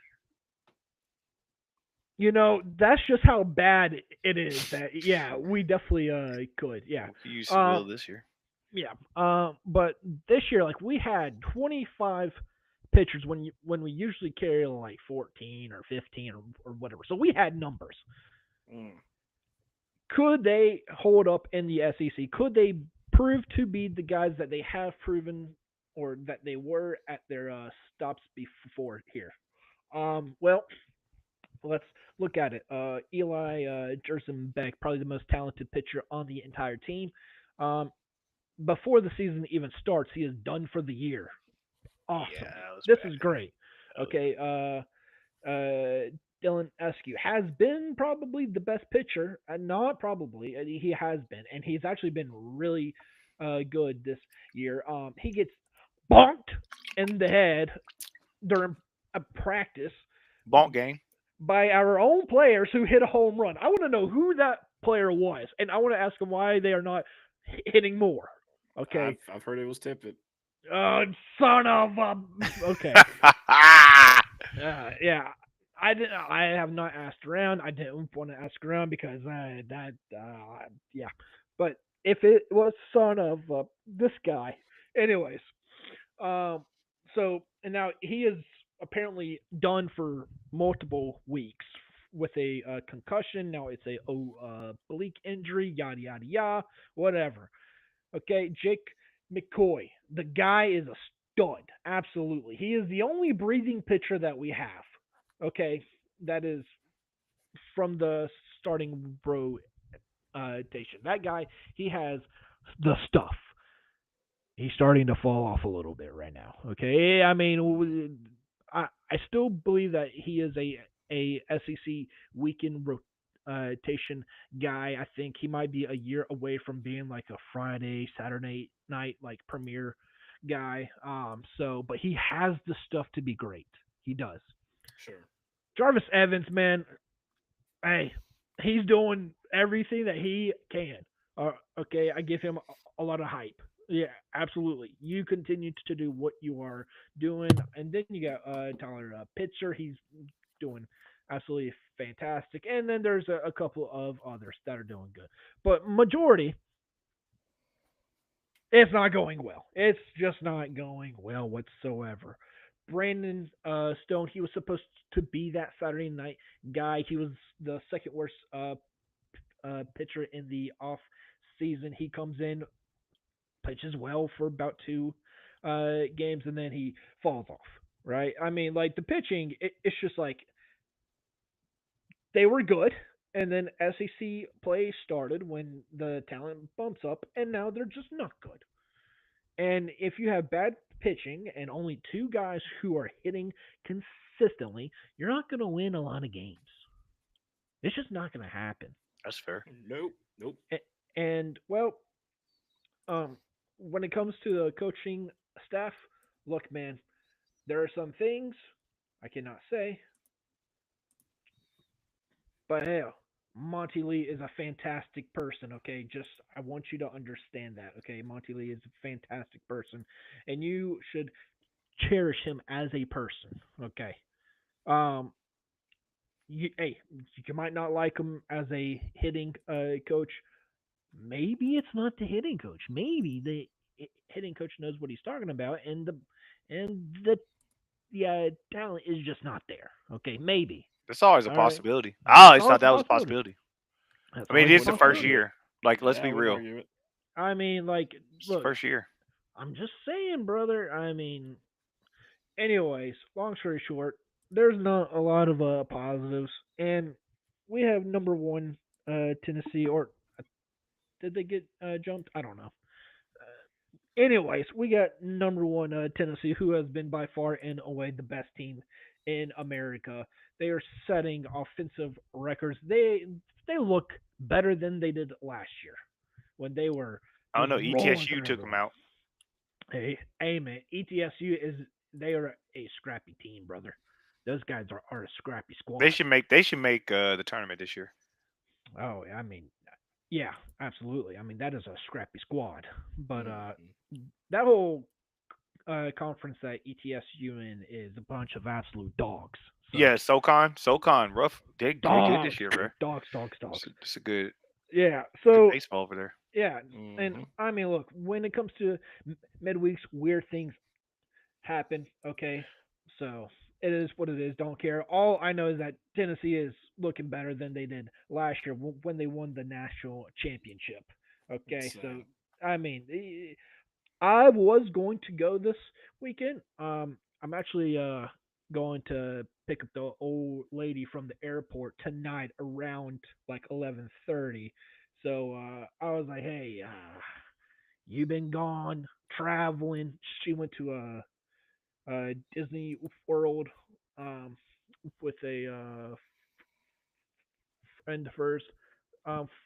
that's just how bad it is. That yeah, we definitely could. Yeah. We could use Uh, Will this year. Yeah. But this year, like we had 25 pitchers when we usually carry like 14 or 15 or whatever. So we had numbers. Mm. Could they hold up in the SEC? Could they prove to be the guys that they have proven or that they were at their stops before here? Well, let's look at it. Eli Jerson Beck, probably the most talented pitcher on the entire team. Um, before the season even starts, he is done for the year. Awesome. Yeah, that was This bad. is great. That was- Okay. Dylan Eskew has been probably the best pitcher. Not probably. He has been, and he's actually been really good this year. He gets bonked in the head during a practice Bonk game. by our own players who hit a home run. I want to know who that player was, and I want to ask them why they are not hitting more. Okay. I've heard it was Tippett. Son of a. Okay. Yeah. I have not asked around. I didn't want to ask around because yeah. But if it was son of this guy, anyways. Um. So and now he is apparently done for multiple weeks with a concussion. Now it's a oblique injury. Yada yada yada. Whatever. Okay, Jake McCoy. The guy is a stud. Absolutely. He is the only breathing pitcher that we have. Okay, that is from the starting rotation. That guy, he has the stuff. He's starting to fall off a little bit right now. Okay, I mean, I still believe that he is a SEC weekend rotation guy. I think he might be a year away from being like a Friday, Saturday night like premier guy. So, but he has the stuff to be great. He does. Sure. Jarvis Evans, man, hey, he's doing everything that he can. Okay, I give him a lot of hype. Yeah, absolutely. You continue to do what you are doing, and then you got Tyler Pitzer. He's doing absolutely fantastic, and then there's a couple of others that are doing good. But majority, it's not going well. It's just not going well whatsoever. Brandon Stone, he was supposed to be that Saturday night guy. He was the second worst pitcher in the off season. He comes in, pitches well for about two games, and then he falls off. Right? I mean, like the pitching, it's just like they were good, and then SEC play started when the talent bumps up, and now they're just not good. And if you have bad pitching and only two guys who are hitting consistently, you're not going to win a lot of games. It's just not going to happen. That's fair. Nope. And well, when it comes to the coaching staff, look, man, There are some things I cannot say, but hell, Monty Lee is a fantastic person. Okay, just I want you to understand that. Okay, Monty Lee is a fantastic person, and you should cherish him as a person. Okay. Um, hey, you might not like him as a hitting coach. Maybe it's not the hitting coach. Maybe the hitting coach knows what he's talking about, and the talent is just not there. Okay, maybe. That's always a All right, possibility. I that's always always thought a that was a possibility. possibility. That's I mean, always it a is the Wouldn't first argue possibility. it. year. Like, let's Yeah, be I wouldn't real. argue it. I mean, like, It's the look, first year. I'm just saying, brother. I mean, anyways, long story short, there's not a lot of positives, and we have number one Tennessee, or did they get jumped? I don't know. Anyways, we got number one Tennessee, who has been by far and away the best team in America. They are setting offensive records. They look better than they did last year when they were I don't just know. rolling ETSU through took him everyone. out. Hey man, ETSU is they are a scrappy team, brother. Those guys are a scrappy They squad. should make. They should make the tournament this year. Oh, I mean, yeah, absolutely. I mean, that is a scrappy squad. But Mhm. that whole conference that ETSU in is a bunch of absolute dogs. So Yeah, SoCon, rough. They good this dogs, year, bro. dogs, dogs, dogs. It's a good Yeah. good So baseball over there. yeah, and Mhm. I mean, look, when it comes to midweeks, weird things happen. Okay, so it is what it is. Don't care. All I know is that Tennessee is looking better than they did last year when they won the national championship. Okay, so Insane. I mean, I was going to go this weekend. I'm actually going to pick up the old lady from the airport tonight around like 11:30. So I was like, hey, you been gone traveling? She went to Disney World um, with a friend of hers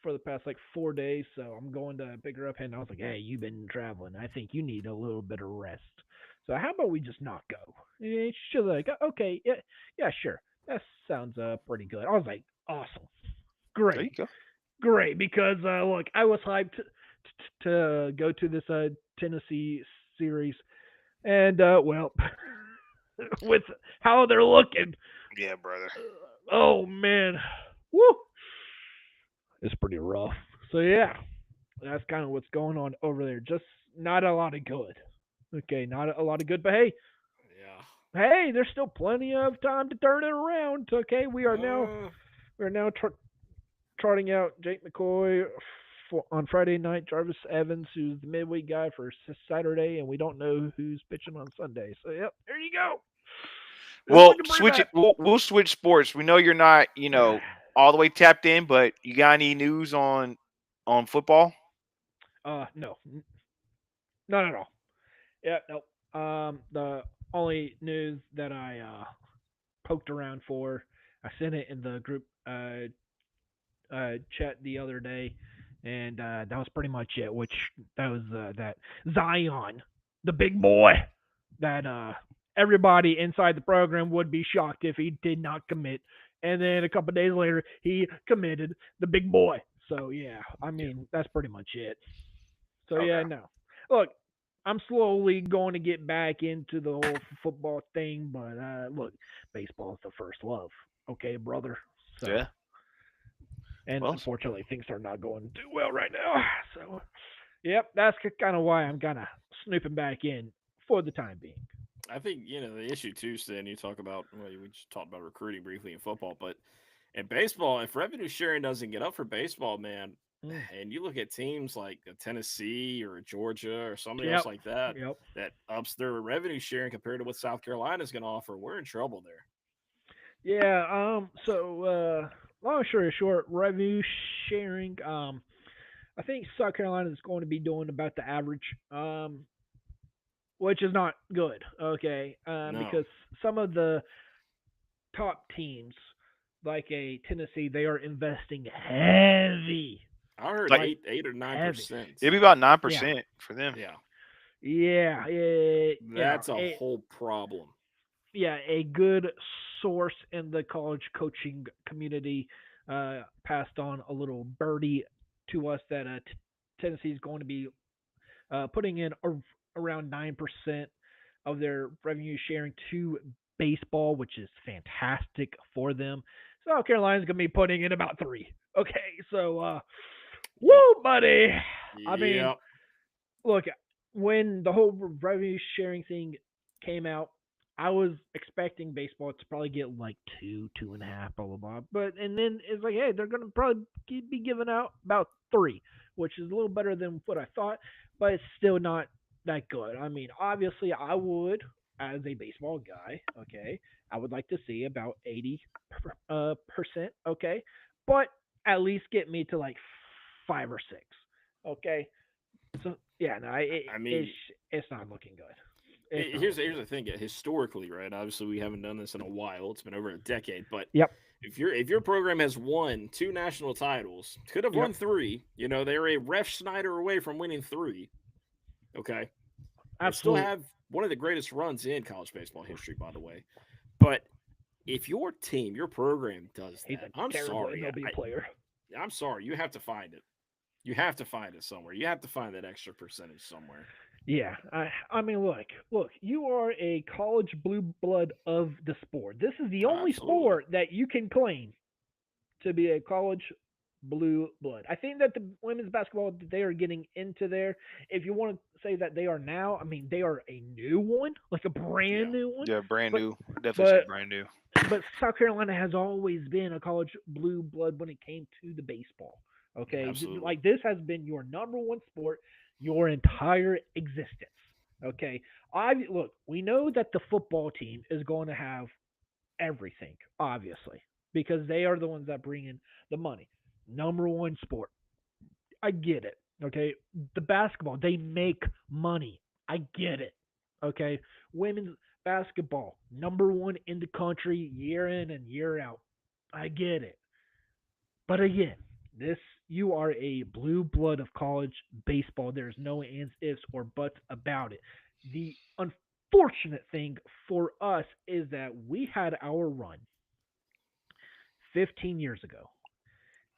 for the past like 4 days. So I'm going to pick her up, and I was like, "Hey, you've been traveling. I think you need a little bit of rest. So how about we just not go?" And she's like, "Okay, yeah, yeah, sure. That sounds pretty good." I was like, "Awesome, There you great, go. great." Because look, I was hyped to go to this Tennessee series, and well, with how they're looking, Yeah, brother. oh man, woo, it's pretty rough. So yeah, that's kind of what's going on over there. Just not a lot of good. Okay, not a lot of good, but hey, Yeah. hey, there's still plenty of time to turn it around. Okay, Uh, we are now trotting out Jake McCoy on Friday night, Jarvis Evans, who's the midweek guy for Saturday, and we don't know who's pitching on Sunday. So yep, there you go. It's Well, looking pretty switch bad. it. We'll switch sports. We know you're not, all the way tapped in, but you got any news on football? No, not at all. Yeah, nope. The only news that I poked around for, I sent it in the group chat the other day, and that was pretty much it. Which that was that Zion, the big boy, that everybody inside the program would be shocked if he did not commit, and then a couple of days later he committed, the big boy. So yeah, I mean that's pretty much it. So Okay. yeah, no. Look, I'm slowly going to get back into the whole football thing, but look, baseball is the first love. Okay, brother. So, Yeah. and Well, unfortunately, things are not going too well right now. So, yep, that's kind of why I'm kind of snooping back in for the time being. I think the issue too, Stan. You talk about we just talked about recruiting briefly in football, but in baseball, if revenue sharing doesn't get up for baseball, man, Mm. and you look at teams like Tennessee or Georgia or somebody else Yep, like that yep. that ups their revenue sharing compared to what South Carolina is going to offer, we're in trouble there. Yeah. Long story short, revenue sharing. I think South Carolina is going to be doing about the average. Which is not good. Okay, No, because some of the top teams, like a Tennessee, they are investing heavy, I heard like eight or nine heavy. percent. it'd be about Yeah, 9% for them. Yeah, yeah, yeah, yeah. that's a whole problem. a good source in the college coaching community passed on a little birdie to us that Tennessee is going to be putting in around 9% of their revenue sharing to baseball, which is fantastic for them. South Carolina's going to be putting in about 3. Okay, so woo, buddy. I mean, Yep. look, when the whole revenue sharing thing came out, I was expecting baseball to probably get like 2, 2.5, blah blah blah. But and then it's like, hey, they're gonna probably be giving out about 3, which is a little better than what I thought, but it's still not that good. I mean, obviously, I would, as a baseball guy, okay, I would like to see about 80%, okay, but at least get me to like 5 or 6, okay. So yeah, no, I mean, it's not looking good. here's the thing. Historically, right? Obviously, we haven't done this in a while. It's been over a decade. But Yep. if your program has won 2 national titles, could have won 3. You know, they're a Ref Schneider away from winning 3. Okay, they still Absolutely. have one of the greatest runs in college baseball history, by the way. But if your team, your program does He's that, a I'm terrible sorry. MLB player. I'm sorry. You have to find it. You have to find it somewhere. You have to find that extra percentage somewhere. Yeah, I mean, look, you are a college blue blood of the sport. This is the only Absolutely. sport that you can claim to be a college blue blood. I think that the women's basketball they are getting into there. If you want to say that they are now, I mean, they are a new one, like a brand new one. Yeah, brand But- new. Definitely say but- brand new. But South Carolina has always been a college blue blood when it came to the baseball. Okay, Absolutely. like this has been your number one sport your entire existence. Okay, look, we know that the football team is going to have everything, obviously, because they are the ones that bring in the money. Number one sport. I get it. Okay, the basketball they make money. I get it. Okay, women's basketball number one in the country year in and year out. I get it. But again, this you are a blue blood of college baseball. There's no ands, ifs, or buts about it. The unfortunate thing for us is that we had our run 15 years ago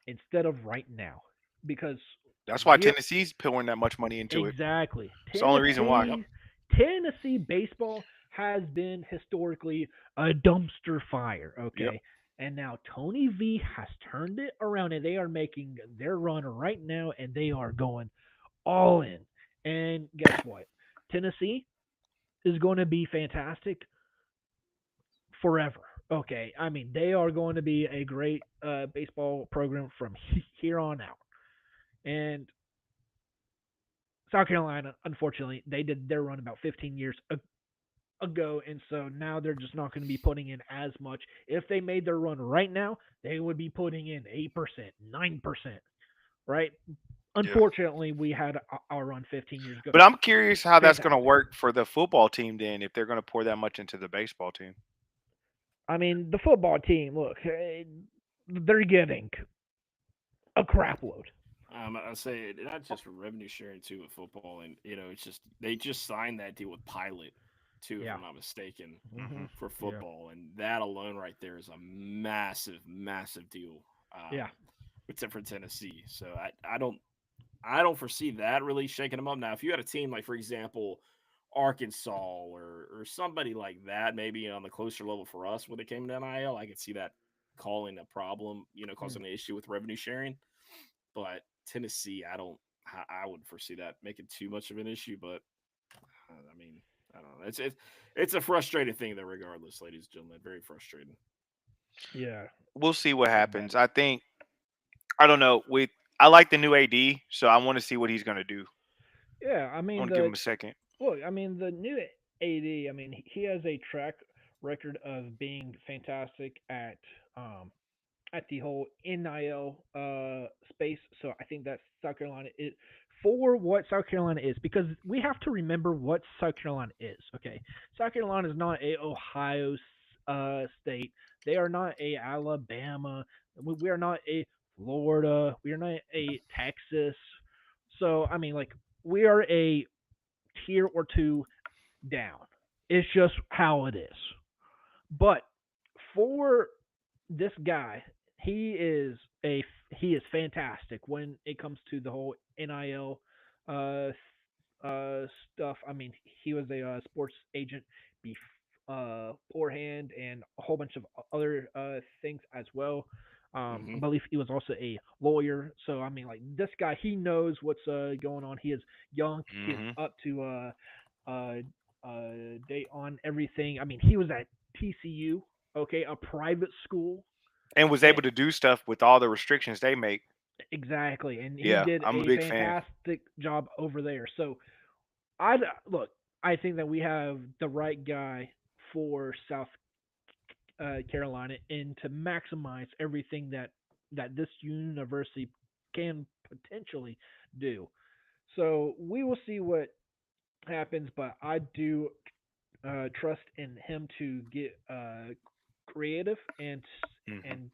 instead of right now because That's why we- Tennessee's pouring that much money into it. exactly. It's the only reason why. Tennessee baseball has been historically a dumpster fire. Okay. Yep. And now Tony V has turned it around and they are making their run right now and they are going all in. And guess what? Tennessee is going to be fantastic forever. Okay. I mean, they are going to be a great baseball program from here on out. And South Carolina, unfortunately, they did their run about 15 years ago, and so now they're just not going to be putting in as much. If they made their run right now, they would be putting in 8%, 9%, right? Unfortunately, we had our run 15 years ago. But I'm curious how that's going to Fantastic. work for the football team then, if they're going to pour that much into the baseball team. I mean, the football team, look, they're getting a crap load. I say not just for revenue sharing too with football, and it's just they just signed that deal with Pilot too, if I'm not mistaken, for football, and that alone right there is a massive, massive deal. Except for Tennessee, so I don't foresee that really shaking them up. Now, if you had a team like, for example, Arkansas or somebody like that, maybe on the closer level for us when it came to NIL, I could see that calling a problem, causing an issue with revenue sharing. But Tennessee, I would foresee that making too much of an issue. But I mean, I don't know. It's a frustrating thing, though. Regardless, ladies and gentlemen, very frustrating. Yeah, We'll see what happens. I don't know. I like the new AD, so I want to see what he's going to do. Yeah, I I mean, want to give him a second. look, I mean, the new AD, I mean, he has a track record of being fantastic at the whole NIL space. So I think that South Carolina is for what South Carolina is, because we have to remember what South Carolina is. Okay, South Carolina is not a Ohio State. They are not a Alabama. We are not a Florida. We are not a Texas. So I mean, like we are a tier or two down. It's just how it is. But for this guy, he is he is fantastic when it comes to the whole NIL uh stuff. I mean, he was a sports agent beforehand and a whole bunch of other things as well. I Hmm. believe he was also a lawyer. So I mean, like this guy, he knows what's going on. He is young. He is Hmm. up to uh, date on everything. I mean, he was at TCU, okay, a private school. And was And able to do stuff with all the restrictions they make. exactly, and he Yeah, did I'm a a big fan. fantastic job over there. So look. I think that we have the right guy for South Carolina and to maximize everything that this university can potentially do. So we will see what happens, but I do trust in him to get creative Hmm. and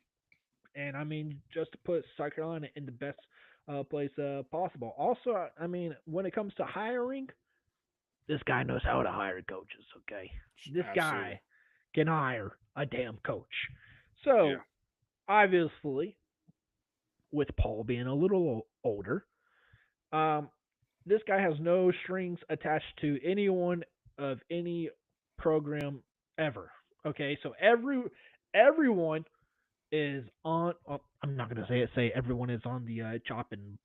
and I mean just to put South Carolina in the best place possible. Also, I mean when it comes to hiring, this guy knows how to hire coaches. Okay, this Absolutely. guy can hire a damn coach. Yeah. So obviously, with Paul being a little older, um, this guy has no strings attached to anyone of any program ever. Okay, so everyone is on. Oh, I'm not gonna say it. Say everyone is on the chopping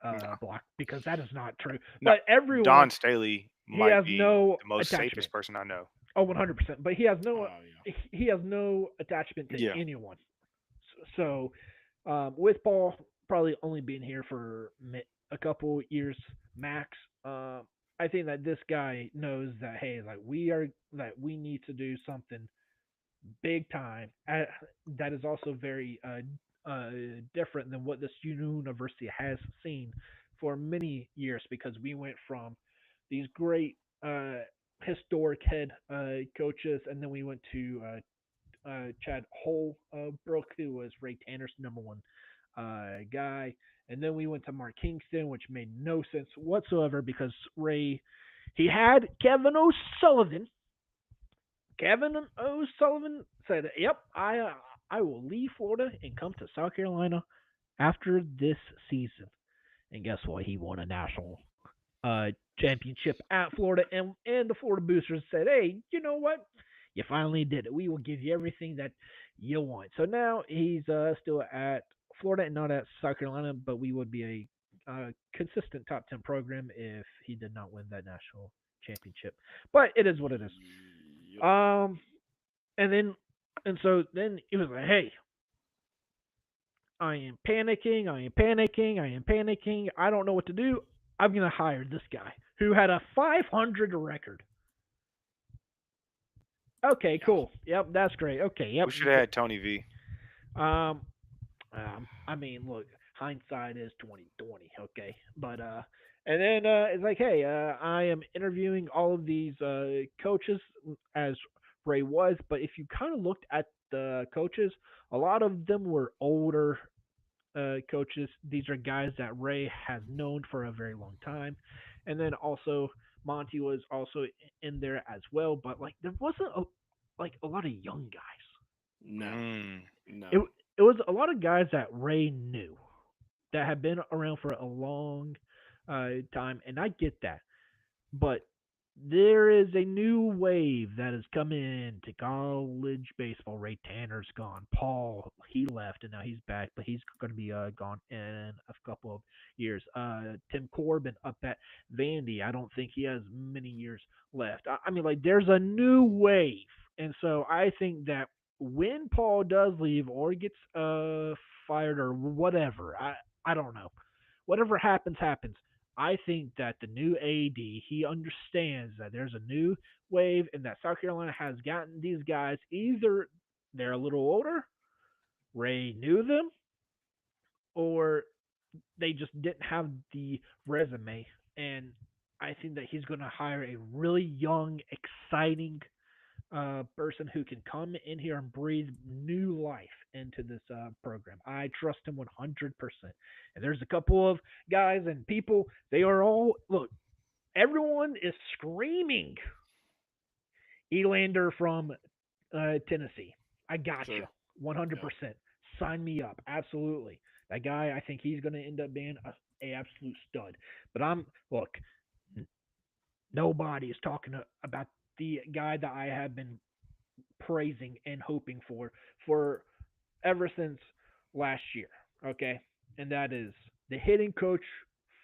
No. block because that is not true. No, But everyone Don Staley he might has be no the most attachment. safest person I know. Oh, 100%. But he has no Oh yeah. attachment to Yeah. anyone. So with Paul probably only being here for a couple years max, I think that this guy knows that hey, like we need to do something big time. That is also very different than what this university has seen for many years because we went from these great historic head coaches, and then we went to Chad Holbrook, who was Ray Tanner's number one guy. And then we went to Mark Kingston, which made no sense whatsoever because Ray, he had Kevin O'Sullivan said, "Yep, I will leave Florida and come to South Carolina after this season." And guess what? He won a national uh, championship at Florida, and the Florida Boosters said, "Hey, you know what? You finally did it. We will give you everything that you want." So now he's still at Florida and not at South Carolina, but we would be a consistent top 10 program if he did not win that national championship. But it is what it is. Yep. Um, and then and so then he was like, "Hey, I am panicking. I am panicking. I am panicking. I don't know what to do. I'm gonna hire this guy who had a 500 record." Okay, Yeah. cool. Yep, that's great. Okay, yep. We should have had Tony V. Um, I mean, look, hindsight is 2020. Okay, but and then it's like, hey, I am interviewing all of these coaches as Ray was, but if you kind of looked at the coaches, a lot of them were older coaches. These are guys that Ray has known for a very long time, and then also Monty was also in there as well. But like there wasn't like a lot of young guys. No. Mm. It No. it was a lot of guys that Ray knew that had been around for a long time, and I get that. But there is a new wave that is coming into college baseball. Ray Tanner's gone. Paul, he left and now he's back, but he's going to be gone in a couple of years. Tim Corbin up at Vandy. I don't think he has many years left. I mean, like, there's a new wave. And so I think that when Paul does leave or gets fired or whatever, I don't know. Whatever happens, happens. I think that the new AD, he understands that there's a new wave and that South Carolina has gotten these guys either they're a little older, Ray knew them, or they just didn't have the resume. And I think that he's going to hire a really young, exciting person who can come in here and breathe new life into this program. I trust him 100%. And there's a couple of guys and people, they are all, look, everyone is screaming Elander from Tennessee. I got you. Sure. 100%. Sign me up. Absolutely. That guy, I think he's going to end up being a absolute stud. But look, nobody is talking about the guy that I have been praising and hoping for ever since last year. Okay, and that is the hitting coach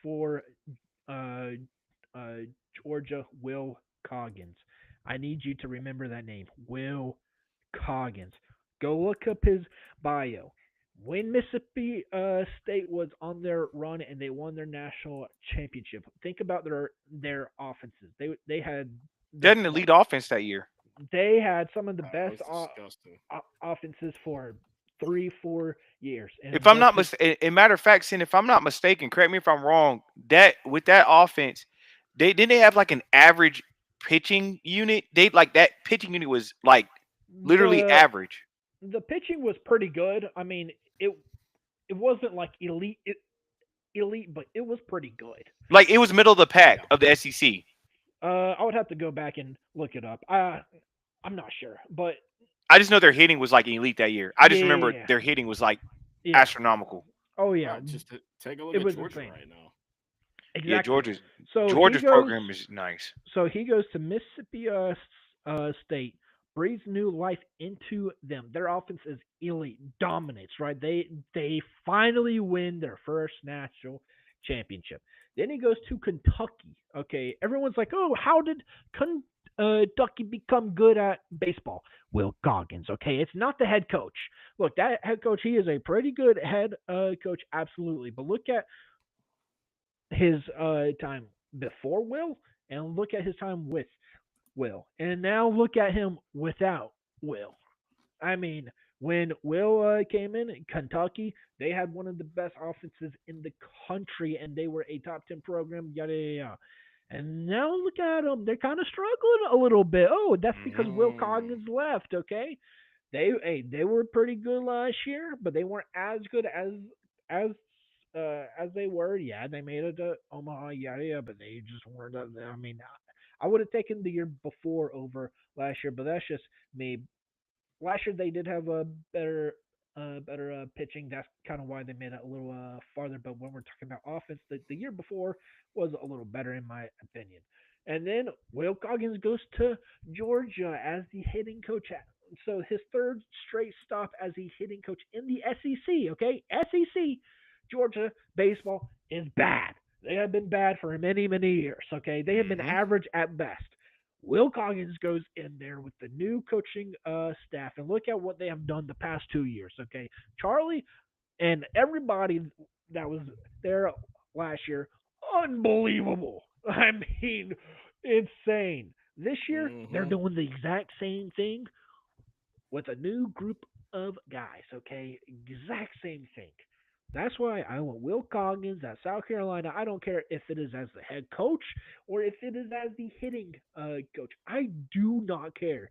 for uh, uh, Georgia, Will Coggins. I need you to remember that name, Will Coggins. Go look up his bio. When Mississippi State was on their run and they won their national championship, think about their offenses. They had They had an elite offense that year. they had some of the That best was disgusting. offenses for 3-4 years. And If I'm not just mistaken, matter of fact, Sin, if I'm not mistaken, correct me if I'm wrong. That with that offense, they have like an average pitching unit. They like that pitching unit was like literally the average. the pitching was pretty good. I mean, it wasn't like elite, but it was pretty good. Like it was middle of the pack Yeah. of the SEC. I would have to go back and look it up. I'm not sure, but I just know their hitting was like elite that year. I just remember yeah, their hitting was like yeah. astronomical. Oh yeah, Just take a look it at was Georgia insane. right now. Exactly. Yeah, So Georgia's program is nice. So he goes to Mississippi State, breathes new life into them. Their offense is elite, dominates. Right? They finally win their first national championship. Then he goes to Kentucky. Okay, everyone's like, oh, how did Kentucky become good at baseball? Will Goggins. Okay, it's not the head coach. Look, that head coach, he is a pretty good head coach, absolutely. But look at his time before Will and look at his time with Will. And now look at him without Will. I mean, when Will came in Kentucky, they had one of the best offenses in the country and they were a top 10 program, yada, yada, yada. And now look at them. They're kind of struggling a little bit. Oh, that's because Will Coggins left, okay? They were pretty good last year, but they weren't as good as as they were. Yeah, they made it to Omaha, yeah, but they just weren't. I mean, I would have taken the year before over last year, but that's just me. Last year they did have a better pitching. That's kind of why they made it a little farther. But when we're talking about offense, the year before was a little better in my opinion. And then Will Coggins goes to Georgia as the hitting coach. So his third straight stop as the hitting coach in the SEC. Okay, SEC Georgia baseball is bad. They have been bad for many years. Okay, they have been average at best. Will Coggins goes in there with the new coaching staff, and look at what they have done the past 2 years. Okay, Charlie and everybody that was there last year, unbelievable. I mean, insane. This year, they're doing the exact same thing with a new group of guys. Okay, exact same thing. That's why I want Will Coggins at South Carolina. I don't care if it is as the head coach or if it is as the hitting coach. I do not care.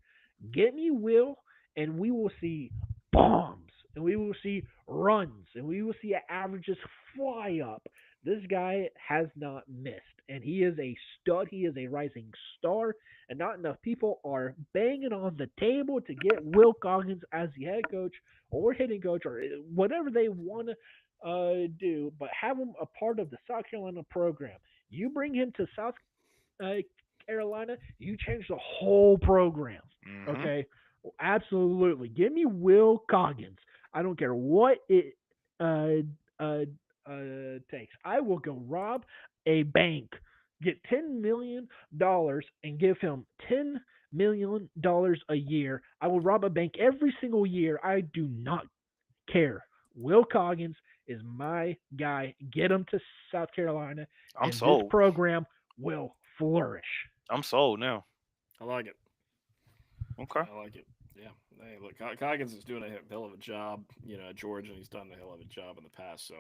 Get me Will, and we will see bombs, and we will see runs, and we will see averages fly up. This guy has not missed, and he is a stud. He is a rising star, and not enough people are banging on the table to get Will Coggins as the head coach or hitting coach or whatever they want to do, but have him a part of the South Carolina program. You bring him to South uh, Carolina, you change the whole program. Okay, well, absolutely. Give me Will Coggins. I don't care what it takes. I will go rob a bank, get $10 million, and give him $10 million a year. I will rob a bank every single year. I do not care. Will Coggins is my guy. Get him to South Carolina, I'm and sold. this program will flourish. I'm sold now. I like it. Okay. I like it. Yeah. Hey, look, Coggins is doing a hell of a job, at Georgia, and he's done a hell of a job in the past. So,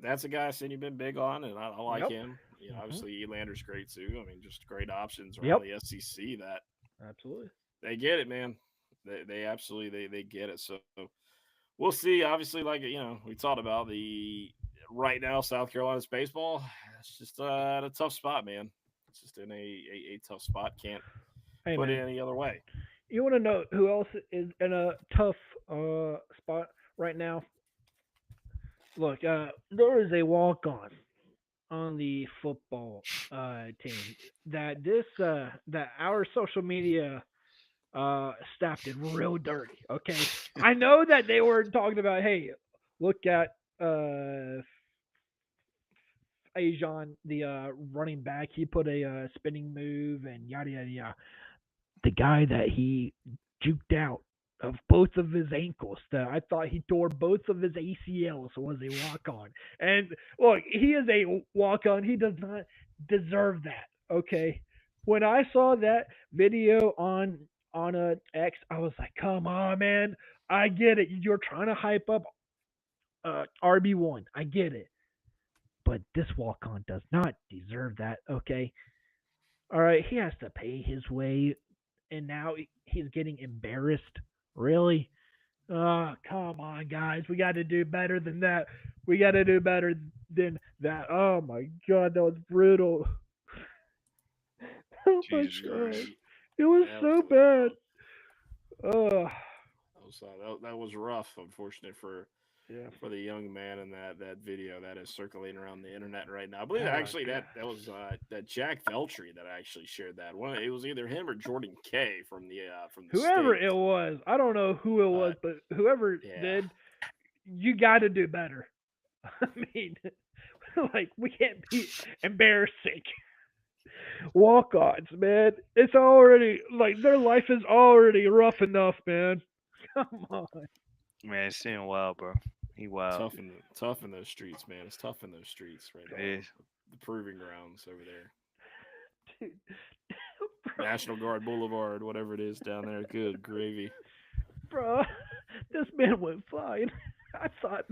that's a guy Cindy been big on, and I like Yep. him. Obviously Elander's great too. I mean, just great options Yep. around the SEC that Absolutely. they get it, man. They absolutely they get it. So we'll see. Obviously, like we talked about the right now South Carolina's baseball. It's just at a tough spot, man. It's just in a tough spot. Can't Hey, put it man. any other way. You want to know who else is in a tough spot right now? Look, there is a walk on the football team that our social media staff did real dirty. Okay, I know that they were talking about, hey, look at Ajon, the running back. He put a spinning move and yada yada yada. The guy that he juked out of both of his ankles, that I thought he tore both of his ACLs, was a walk on. And look, he is a walk on. He does not deserve that. Okay. When I saw that video on a X, I was like, "Come on, man! I get it. You're trying to hype up RB1. I get it, but this walk on does not deserve that." Okay, all right, he has to pay his way, and now he's getting embarrassed. Really? Oh, come on, guys. We got to do better than that. We got to do better than that. Oh my god, that was brutal. Oh my Jesus god, Christ. it was That so was bad. Oh, that was rough. Unfortunate yeah. for the young man in that video that is circulating around the internet right now. I believe Oh actually god. that was that Jack Veltri that actually shared that one. It was either him or Jordan K from the Whoever state. it was, I don't know who it was, but whoever Yeah, did, you got to do better. I mean, like we can't be embarrassing walk-ons, man. It's already like their life is already rough enough, man. Come on. Man, it's seeing wild, bro. He wild. tough in those streets, man. It's tough in those streets right It now. is. The proving grounds over there, Dude, National Guard Boulevard, whatever it is down there. Good gravy. bro, this man went fine. I thought,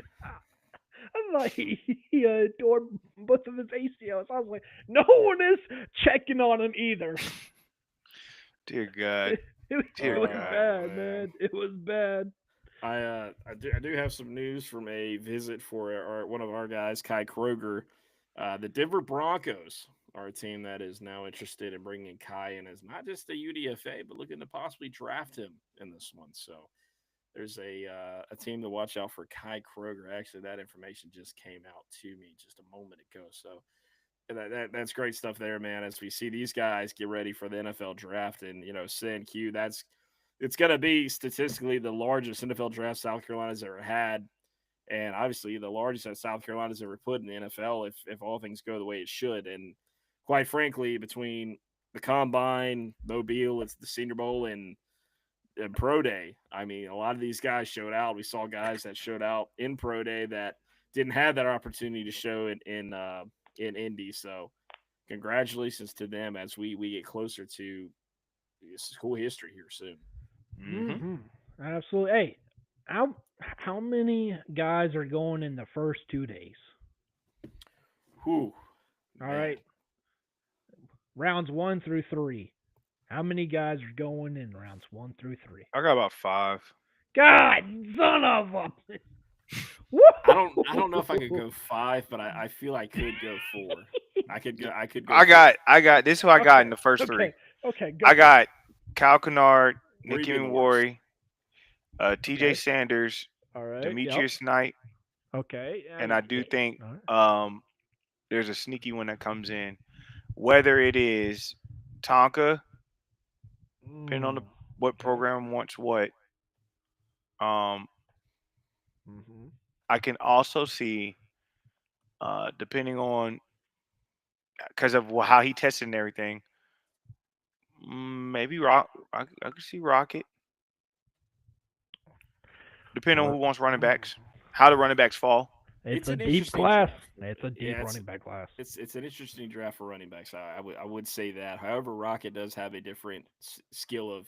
he tore both of his ACLs. I was like, no one is checking on him either. Dear God. It Dear was God. bad, man. man. It was bad. I do have some news from a visit for one of our guys, Kai Kroger. The Denver Broncos are a team that is now interested in bringing Kai in as not just a UDFA, but looking to possibly draft him in this one. So there's a team to watch out for Kai Kroger. Actually, that information just came out to me just a moment ago. So that's great stuff there, man. As we see these guys get ready for the NFL draft, and Sin Q, it's going to be statistically the largest NFL draft South Carolina's ever had, and obviously the largest that South Carolina's ever put in the NFL if all things go the way it should. And quite frankly, between the Combine, Mobile, it's the Senior Bowl, and Pro Day, I mean, a lot of these guys showed out. We saw guys that showed out in Pro Day that didn't have that opportunity to show it in Indy. So congratulations to them as we get closer to school history here soon. Mm-hmm. Absolutely. Hey, how many guys are going in the first 2 days? Whew, All man. right, rounds 1 through 3. How many guys are going in rounds 1 through 3? I got about 5. God, son of a. I don't know if I could go 5, but I feel I could go 4. I could go. I got this is who I got in the first 3. Okay, go. I got Kyle Kennard, Where you Nicky getting worse? Mawari, TJ Okay. Sanders, All right. Demetrius Knight, Yep. Okay. and I do think All right. there's a sneaky one that comes in. Whether it is Tonka, depending on what Okay. program wants what. Um, Mm-hmm. I can also see, depending on because of how he tested and everything, maybe I could see Rocket, depending on who wants running backs, how the running backs fall. It's It's a an deep interesting class. draft. It's a deep Yeah, it's- running back class. It's an interesting draft for running backs. I would say that. However, Rocket does have a different skill of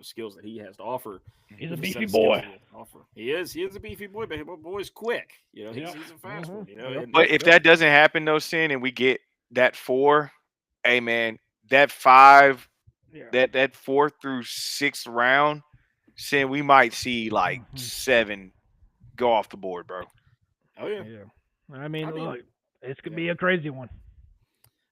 skills that he has to offer. He's a Different set beefy of skills boy. he has to offer. He is a beefy boy, but the boy's quick. He's Yep. a fast one. Yep. And But if that doesn't happen, though, Sin, and we get that 4, hey man, that 5, Yeah. that 4th through 6th round, Sin, we might see like Mhm. 7 go off the board, bro. oh yeah. Yeah. I mean, I mean, look, it's gonna yeah. be a crazy one.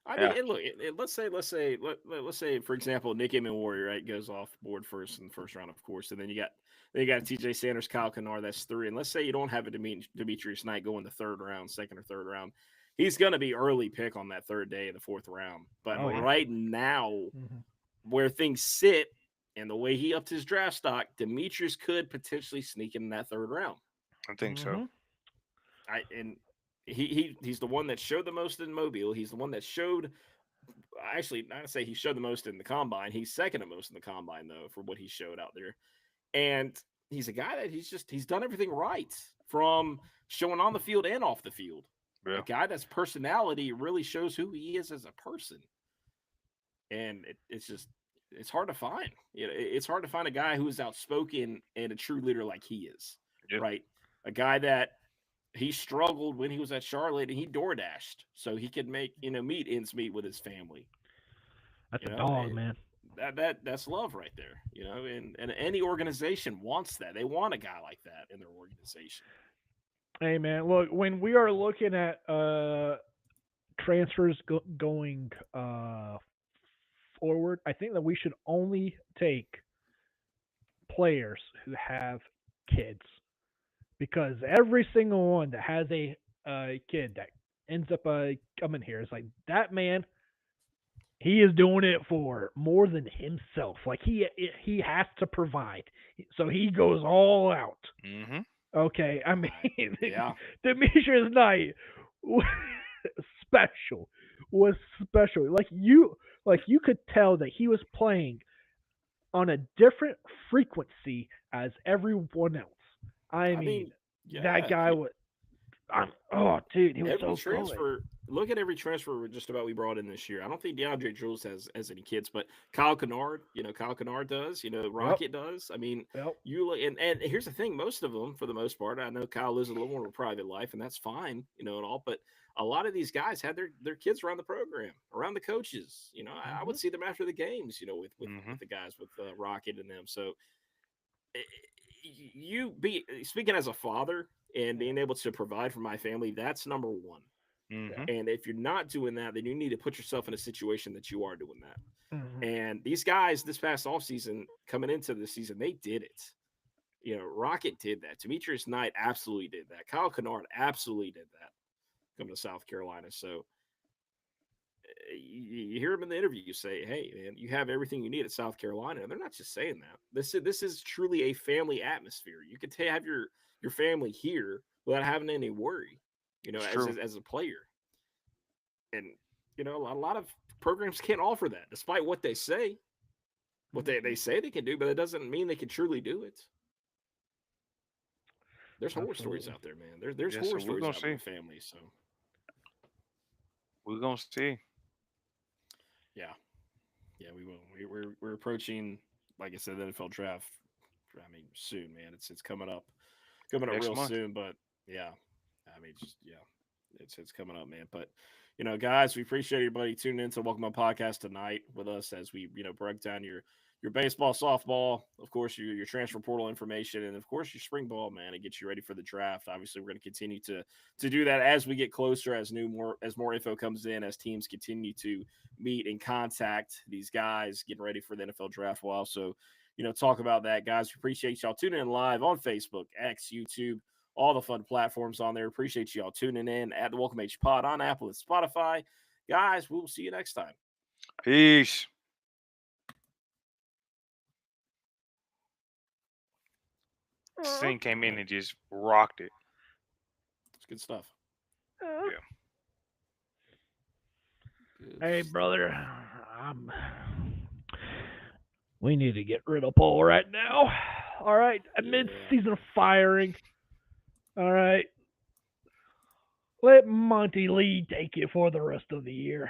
I mean, and look, let's say, for example, Nick Warrior, right, goes off board first in the first round, of course, and then you got TJ Sanders, Kyle Kennard, that's 3. And let's say you don't have a Demetrius Knight go in the second or third round. He's going to be early pick on that third day of the 4th round. But right now, where things sit and the way he upped his draft stock, Demetrius could potentially sneak in that 3rd round. I think so. He's the one that showed the most in Mobile. He's the one that showed, actually, not to say he showed the most in the combine. He's second to most in the combine, though, for what he showed out there. And he's a guy that he's done everything right, from showing on the field and off the field. Yeah. A guy that's personality really shows who he is as a person. And it's hard to find. It's hard to find a guy who is outspoken and a true leader like he is, right? A guy that he struggled when he was at Charlotte, and he door dashed so he could make meet ends meet with his family. That's a dog, man. That's love right there, and any organization wants that. They want a guy like that in their organization. Hey, man, look, when we are looking at transfers going forward, I think that we should only take players who have kids. Because every single one that has a kid that ends up coming here is like, that man, he is doing it for more than himself. Like, he has to provide. So he goes all out. Mm-hmm. Okay, I mean, Demetrius Knight was special. Like you could tell that he was playing on a different frequency as everyone else. I mean, that guy was. Dude, he was so transfer. Look at every transfer just about we brought in this year. I don't think DeAndre Jules has any kids, but Kyle Kennard, Kyle Kennard does. Rocket does. I mean, you look, and here's the thing: most of them, for the most part, I know Kyle lives a little more of a private life, and that's fine, and all. But a lot of these guys had their kids around the program, around the coaches. I would see them after the games, with the guys, with Rocket and them. So. Speaking as a father and being able to provide for my family, that's number one. Mm-hmm. And if you're not doing that, then you need to put yourself in a situation that you are doing that. Mm-hmm. And these guys this past offseason, coming into the season, they did it. Rocket did that. Demetrius Knight absolutely did that. Kyle Kennard absolutely did that coming to South Carolina. So you hear him in the interview, you say, hey, man, you have everything you need at South Carolina. And they're not just saying that. This is truly a family atmosphere. You could have your family here without having any worry, as a player. And, a lot of programs can't offer that, despite what they say. What they say they can do, but it doesn't mean they can truly do it. There's horror stories out there, man. There's horror stories out there in families. So we're going to see. Yeah, we will. We're approaching, like I said, the NFL draft. I mean, soon, man. It's coming up real month. Soon. But it's coming up, man. But guys, we appreciate everybody tuning in to Welcome On Podcast tonight with us as we break down your baseball, softball, of course, your transfer portal information, and of course your spring ball, man, and get you ready for the draft. Obviously, we're going to continue to do that as we get closer, as more info comes in, as teams continue to meet and contact these guys getting ready for the NFL draft. We'll also, talk about that, guys. We appreciate y'all tuning in live on Facebook, X, YouTube, all the fun platforms on there. Appreciate y'all tuning in at the Welcome H Pod on Apple and Spotify. Guys, we will see you next time. Peace. Sting came in and just rocked it. It's good stuff. Yeah. Hey, brother. We need to get rid of Paul right now. All right. Mid-season firing. All right. Let Monty Lee take it for the rest of the year.